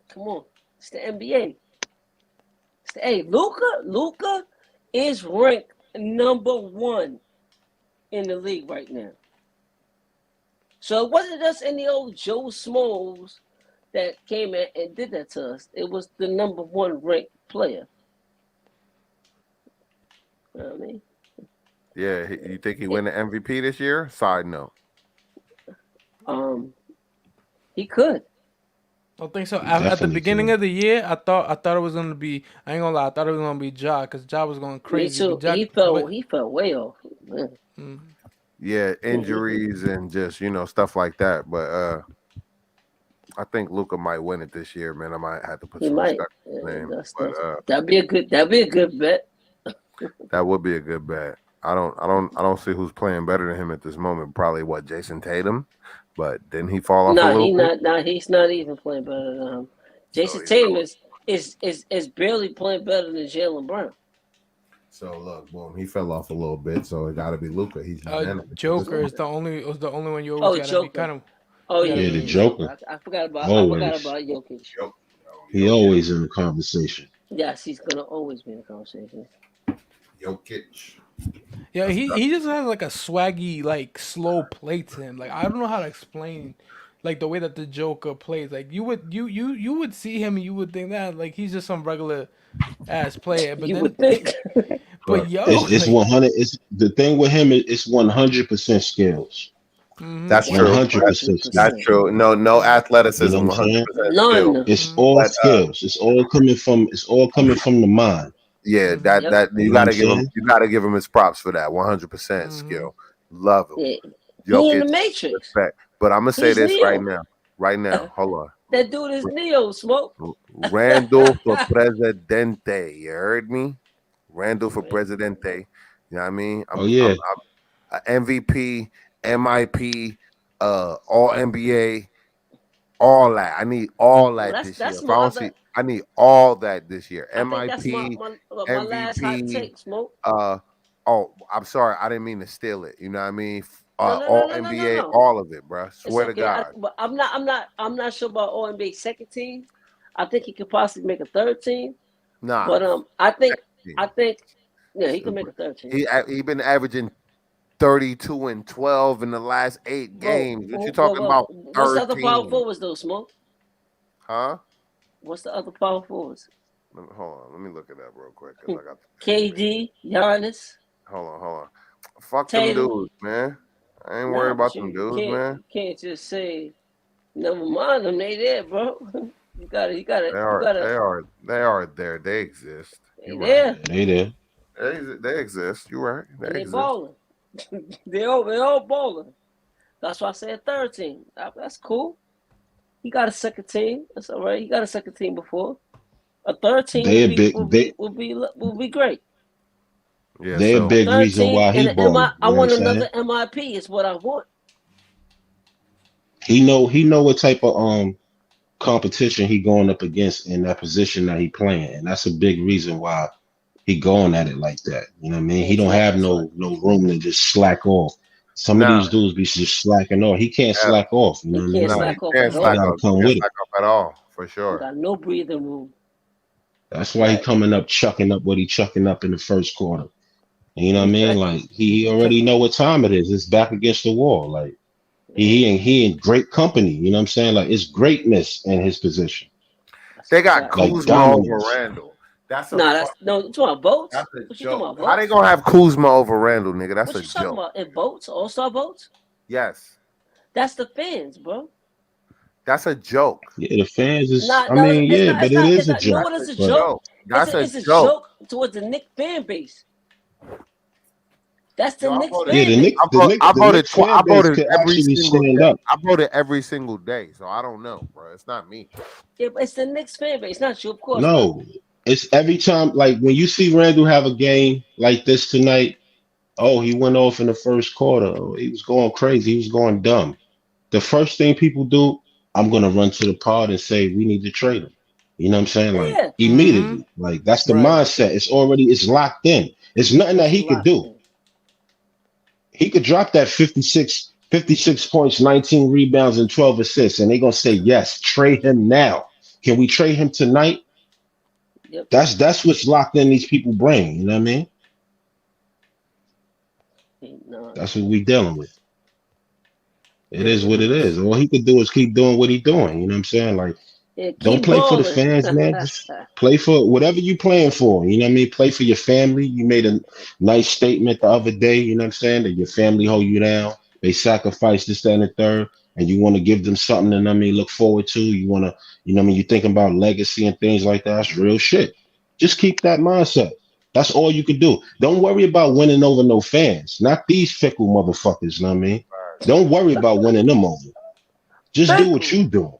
Come on. It's the NBA. Hey, Luca is ranked number 1 in the league right now. So it wasn't just any old Joe Smalls that came in and did that to us. It was the number 1 ranked player. You know what I mean? Yeah, you think he win the MVP this year? Side note. Um, he could. I don't think so. He At the definitely beginning could. of the year, I thought it was gonna be. I ain't gonna lie. I thought it was gonna be Ja because Ja was going Me crazy. too. But Ja, but He fell way off. Man. Yeah, He, injuries and just stuff like that. But I think Luca might win it this year, man. I might have to put he some might. respect on his name, but That'd be a good bet. that would be a good bet. I don't see who's playing better than him at this moment. Probably what Jason Tatum, but didn't he fall off a Nah, little he bit? not. Nah, he's not even playing better than him. So Jason he's not. Tatum is barely playing better than Jalen Brown. So look, boom, he fell off a little bit. So it got to be Luca. He's unanimous at this Joker is point. the only one you always Oh, gotta be Joker. kind of. Oh You gotta yeah, Yeah, be. the yeah, Joker. Joker. I forgot Always. about Jokic. Yo, He Jokic, always in the conversation. Yes, he's gonna always be in the conversation. Jokic. Yeah, That's he just has like a swaggy, like slow play to him. Like I don't know how to explain, like the way that the Joker plays. Like you would see him and you would think that like he's just some regular ass player. But You then, would think. but look. yo, It's like 100. It's the thing with him. It's 100% skills. That's One true. That's, hundred 100% that's percent. skills. true. No You know athleticism. what I'm One hundred saying? percent skill. None. It's all But skills. It's all coming from. It's all coming from the mind. yeah, that Yep. that You you know what got I'm to give him. saying? You got to give him his props for that. 100% skill. Love him. Yeah. He in the Jokic, Matrix. respect. But I'm gonna say He's this right Neo. now. Right now, hold on. That dude is Neo. Smoke. Randall for presidente. You heard me? Randall for Man, presidente. You know what I mean? Oh I'm yeah. a MVP, MIP, All NBA, all that. I need all well, that that's this year. that's If I my don't see, other. I need all that this year. I think that's MIP, my last hot MVP. take. Smoke. I'm sorry, I didn't mean to steal it. You know what I mean? No, no, no, All no, no, no, NBA, no. all of it, bro. It's Swear to okay. God. But I'm not sure about ONB second team. I think he could possibly make a third team. Nah, But I think yeah, he can make a third team. he been averaging 32 and 12 in the last 8 games. What you talking about? What's the other power 13? forwards though, Smoke? Huh? What's the other power forwards? Hold on. Let me look it up real quick because I got the name. KD, Giannis, Hold on. Fuck them Tatum. dudes, man. I ain't worried Nah, but about them dudes, can't man. just say never mind them. They there, bro. They you are, gotta. they are, they are there. They exist. They You're right. there Yeah, they there. They exist. You're right. and They they exist. balling. They all balling. That's why I said third team. That's cool. He got a second team. That's all right. He got a second team before. A third team They a big. will be great. Yeah. They a So A big third reason team why and he an MI. balling. I You know what I'm want saying? another MIP. Is what I want. He know what type of competition he going up against in that position that he playing, and that's a big reason why he going at it like that. You know what I mean? He don't Exactly. have That's why no room to just slack off. Some of now, these dudes be just slacking off. He can't slack off. You know he what I can't mean? no, he Like slack off can't at he slack all. gotta up. He come can't with it. slack up at all, for He sure. got no breathing room. That's why he Right. coming up chucking up what he chucking up in the first quarter. And you know what I mean? Like Exactly. he already know what time it is. It's back against the wall. Like Yeah. he in great company. You know what I'm saying? Like it's greatness in his position. That's a They got fact. Like Kuzma over dominance. Randall. That's a Nah, that's fuck. no. You talking about boats? That's a What you talking joke. about How they boats? gonna have Kuzma over Randall, nigga? That's What a you talking joke. about in boats? All star boats? Yes, That's the fans, bro. that's a joke. Yeah, the fans is. Nah, I no, mean, it's yeah, not. but it It's is a not. You know joke. what That's is a a But joke? joke. That's a It's a joke. joke towards the Knick fan base. That's the Yo, I Knicks voted. yeah, fan base. The Knicks I fan base voted could every actually single stand day. up. I voted every single day, so I don't know, bro. It's not me. Yeah, but it's the Knicks fan base, not you, of course not. No, it's every time. Like when you see Randall have a game like this tonight, Oh, he went off in the first quarter. Oh, he was going crazy. He was going dumb. The first thing people do, I'm gonna run to the pod and say we need to trade him. You know what I'm saying? Like Yeah, Mm-hmm. immediately. Like that's the Right. mindset. It's locked in. It's nothing that it's he could locked do. in. He could drop that 56 points, 19 rebounds, and 12 assists, and they're gonna say, yes, trade him now. Can we trade him tonight? Yep. That's what's locked in these people's brain. You know what I mean? No. That's what we dealing with. It Yeah, is it what it is. is. All he could do is keep doing what he's doing. You know what I'm saying? Like, Yeah, don't keep play for the balling. fans, man. Just play for whatever you playing for. You know what I mean? Play for your family. You made a nice statement the other day, you know what I'm saying? That your family hold you down. They sacrificed this, that, and the third, and you want to give them something, you know what I mean, look forward to. You want to, you know what I mean? You're thinking about legacy and things like that. That's real shit. Just keep that mindset. That's all you could do. Don't worry about winning over no fans. Not these fickle motherfuckers, you know what I mean? Don't worry about winning them over. Just do what Fickle. you do.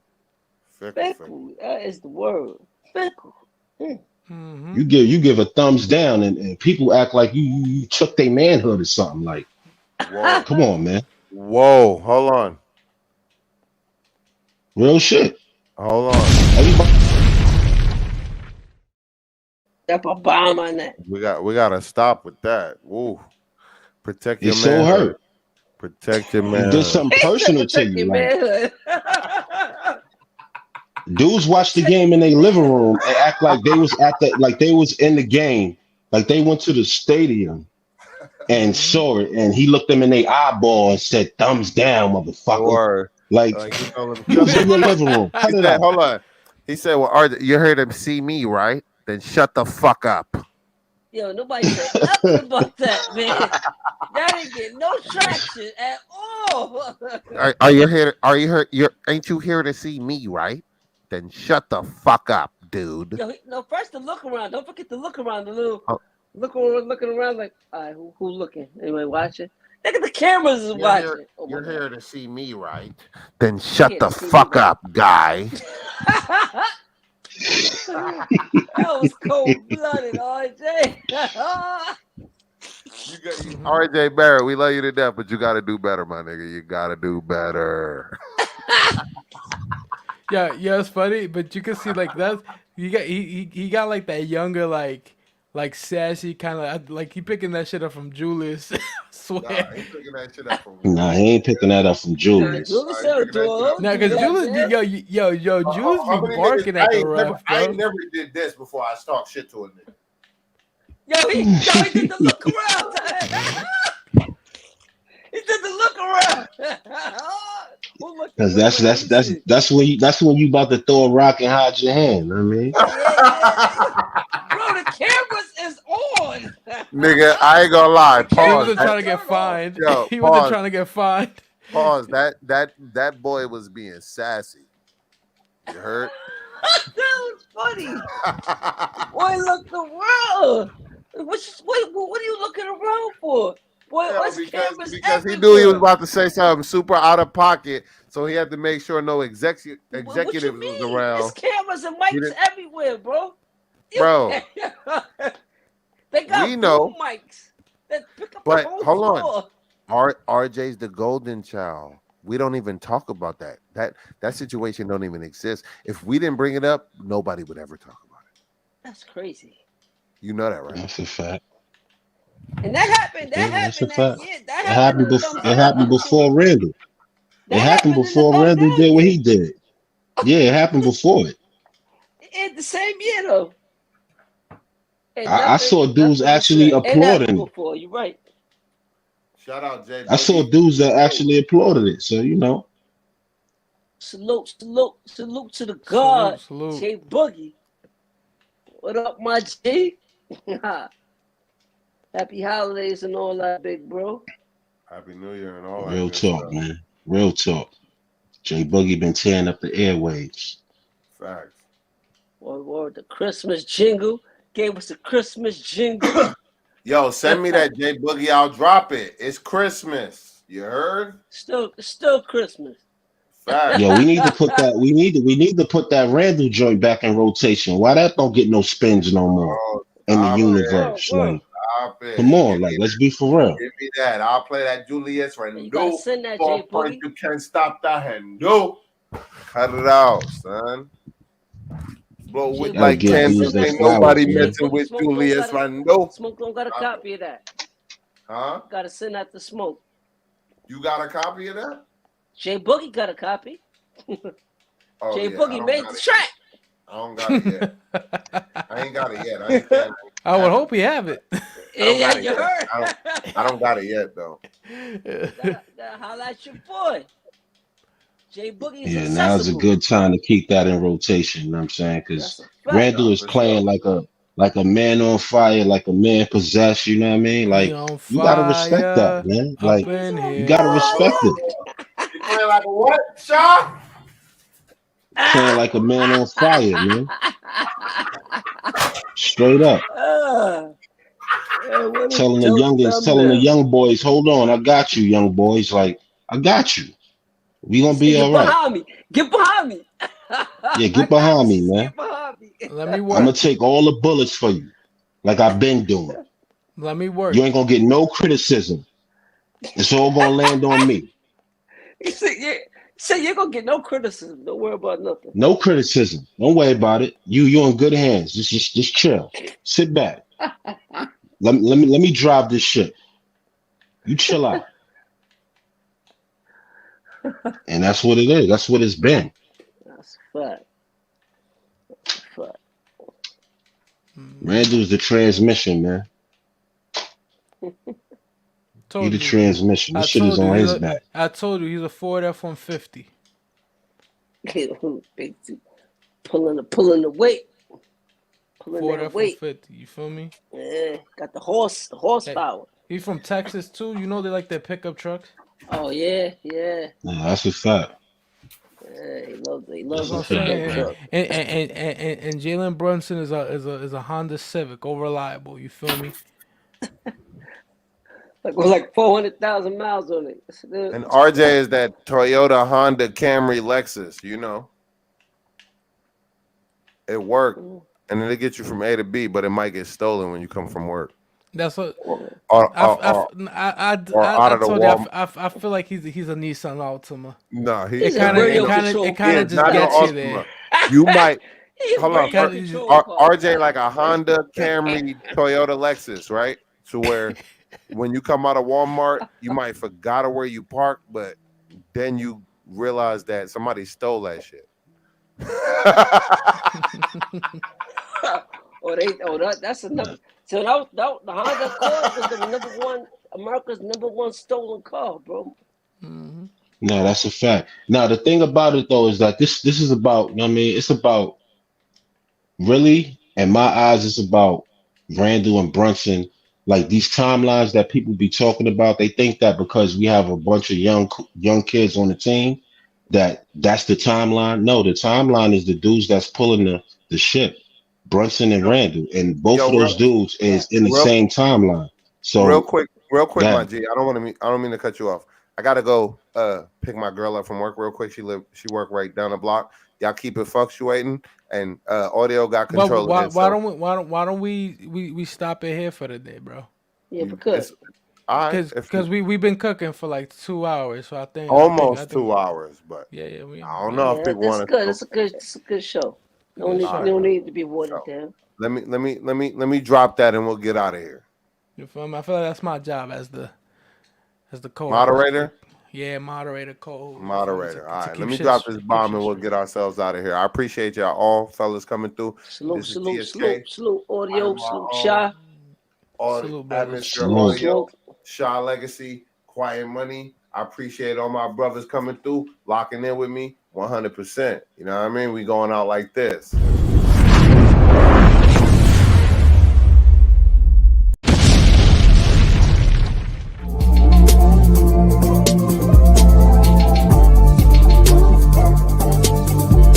Fickle, fickle. Fickle. That is the word. Fickle. Mm. Mm-hmm. You give a thumbs down, and people act like you took their manhood or something. Like, Whoa, come on, man, whoa. Hold on, real shit. hold on. Everybody, That a bomb on that. We gotta stop with that. Woo. Protect they your so manhood. hurt. Protect your He did manhood. something He said personal to protect you. your Like, manhood. dudes watch the Protect game in your their living manhood. room and act like they was at the, like they was in the game, like they went to the stadium and Mm-hmm. saw it, and he looked them in their eyeball and said, "Thumbs down, motherfucker." Or Like, like he told him, you shut was the in your fuck up. living room. He Cut it said, out. hold on. He said, well, you heard him see me, right? Then shut the fuck up. Yo, nobody said nothing about that, man. That didn't get no traction at all. Are you here? Are you here? Ain't you here to see me, right? Then shut the fuck up, dude. Yo, no, first the look around. Don't forget to look around. The little Oh, looking around like, all right, who looking? Anybody watching? Look at the cameras is you're here. watching. Oh my You're god, here to see me, right? Then you shut here to the see me, fuck right? up, guy. That was cold blooded, RJ. You got Mm-hmm. RJ Barrett. We love you to death, but you got to do better, my nigga. You got to do better. Yeah, yeah, it's funny, but you can see like that's he got like that younger like sassy kind of like he picking that shit up from Julius. I Nah, swear. he picking that shit up from Nah, Julius. he ain't picking that up from Nah, Julius. Julie He said picking that shit up don't Now, from do cause Julius. that, Julius be man. yo Julius be How many niggas? barking at the ref, I ain't bro. never did this before. I talk shit to a nigga. Yo, he did the look around. He did the look around. Who looking? Cause Wait, that's wait, let that's me that's see. that's when you about to throw a rock and hide your hand. I mean, Yeah. Bro, the cameras is on. Nigga, I ain't gonna lie. The He Pause. cameras wasn't trying don't to get turn off. fined. Yo, He wasn't pause. trying to get fined. Pause. That boy was being sassy. You heard? That was funny. Boy, look around. What are you looking around for? Boy, Yo, there's because cameras because he knew he was everywhere. about to say something super out of pocket, so he had to make sure no What you executives was mean? It's around. cameras and He mics didn't, everywhere, bro. You bro. can't. They We got boom know, mics that pick up the but whole hold on. floor. RJ's the golden child. We don't even talk about that. That situation don't even exist. If we didn't bring it up, nobody would ever talk about it. That's crazy. You know that, right? that's a fact. And that happened. That That's a happened that fact. year. That happened in the thumbs It down happened year too. before Randall. It That happened happened in the before thumbs Randall down did what year. he did. Yeah, it happened before it. In the same year though. And I saw dudes nothing was actually said. It happened applauding it. before. You're right. Shout out Jay I saw Boogie. dudes that actually applauded it. So you know, Salute to the Salute, God, salute. J Boogie. What up, my G? Happy holidays and all that, big bro. Happy New Year and all that real good talk, stuff. man. Real talk. Jay Boogie been tearing up the airwaves. Facts. Or the Christmas jingle. Gave us a Christmas jingle. Yo, send me that Jay Boogie. I'll drop it. It's Christmas. You heard? Still Christmas. Facts. Yo, we need to put that. We need to put that Randall joint back in rotation. Why that don't get no spins no more Oh, in the stop it. Word, universe? word. Like, Stop it. Come on, like let's be for real. Give me that. I'll play that Julius You gotta Randle. send that, 4 J points. Boogie. You can't stop that handle. Cut it out, son. Blow J with Gotta Boogie, like you give gotta dudes send candles. their that Ain't to Smoke. flowers, nobody man. J messing Boogie, with Smoke don't Julius gotta Randle. copy of that. Huh? Gotta send that to Smoke. You got a copy of that? J Boogie got a copy. Oh J yeah, Boogie made the it track. I don't got it yet. I ain't got it yet. I ain't saying I would hope he have it. I don't Yeah, got it you yet. heard. I don't got it yet though. Gotta holla at your boy. J Boogie's Yeah, now's a accessible. good time to keep that in rotation. You know what I'm saying? That's Because a fact. Randall Nah, is for playing sure. like a man on fire, like a man possessed. You know what I mean? He Like on you gotta respect that, fire man. up Like He's in on you gotta here. respect it. You playing like a what, Shaw? Playing like a man on fire, man. Straight up. What a Telling the dope youngins, telling the thumbnail. young boys, hold on, I got you, young boys. Like, I got you. We He gonna said, be "Get all right. behind me. Get behind me." Yeah, I get got behind me, you. man. Get behind me. Let me I'm gonna work. take all the bullets for you, like I've been doing. Let me You work. ain't gonna get no criticism. It's all gonna land on me. He said, "Yeah." He said, "You're gonna get no criticism. Don't worry about nothing." No criticism. Don't worry about it. You're in good hands. Just chill. Sit back. Let me drive this ship. You chill out. And that's what it is. That's what it's been. That's a fact. That's a fact. Randall's the transmission, man. He Told the you. transmission. This I shit is told you. on his back. I told you he's a Ford F-150. Big two. Pulling the weight. Pulling Ford that weight. F-150. You feel me? Yeah, got the Hey, horsepower. he's from Texas too. You know they like their pickup trucks. Oh yeah. Yeah, that's a fact. Yeah, he That's loves That's a what I'm his fact, pickup saying. man. truck. And Jalen Brunson is a Honda Civic, all reliable. You feel me? Like with like 400,000 miles on it. It's good. And RJ is that Toyota, Honda, Camry, Lexus. You know, it worked, and then it gets you from A to B, but it might get stolen when you come from work That's what or I or, or, or out I of the told you. wall. I feel like he's a Nissan Altima. No, He's a radio control It he kind is of car. just not no gets you there. Ultima. You might He a hold on. radio Kind control car. RJ like a Honda, Camry, Toyota, Lexus, right? To where when you come out of Walmart, you might forgot where you parked, but then you realize that somebody stole that shit. That's another. So the Honda Accord was the number one America's number one stolen car, bro. Mhm. No, that's a fact. Now the thing about it though is that this is about, you know what I mean, it's about really, in my eyes, it's about Randall and Brunson. Like these timelines that people be talking about, they think that because we have a bunch of young kids on the team, that's the timeline. No, the timeline is the dudes that's pulling the ship, Brunson and yo, Randall, and both yo, of those dudes is in the real, same timeline. real So quick, real quick, my that G. I don't mean to cut you off. I gotta go pick my girl up from work real quick. She work right down the block. Y'all keep it fluctuating, and audio got But control of this. So why don't we stop it here for the day, bro? Yeah, because it's all right. If you Cause we've been cooking for like 2 hours, so I almost think 2 hours, but yeah we I don't know yeah if yeah, people that's want good. to. It's a good show. good All right, No show. need to be watered so down. let me drop that, and we'll get out of here. You feel me? I feel like that's my job as the co-host. Moderator, Yeah, moderator, co-host. You feel me? moderator. All To right, let keep me shit drop this keep bomb, shit and we'll straight. get ourselves out of here. I appreciate y'all all, fellas, coming through. Salute, This is salute, TSK. salute, salute, I audio, am my salute, own Shy, all Salute, brothers. atmosphere salute, salute. audio, smoke. Shaw Legacy, Quiet Money. I appreciate all my brothers coming through, locking in with me 100%. You know what I mean? We going out like this.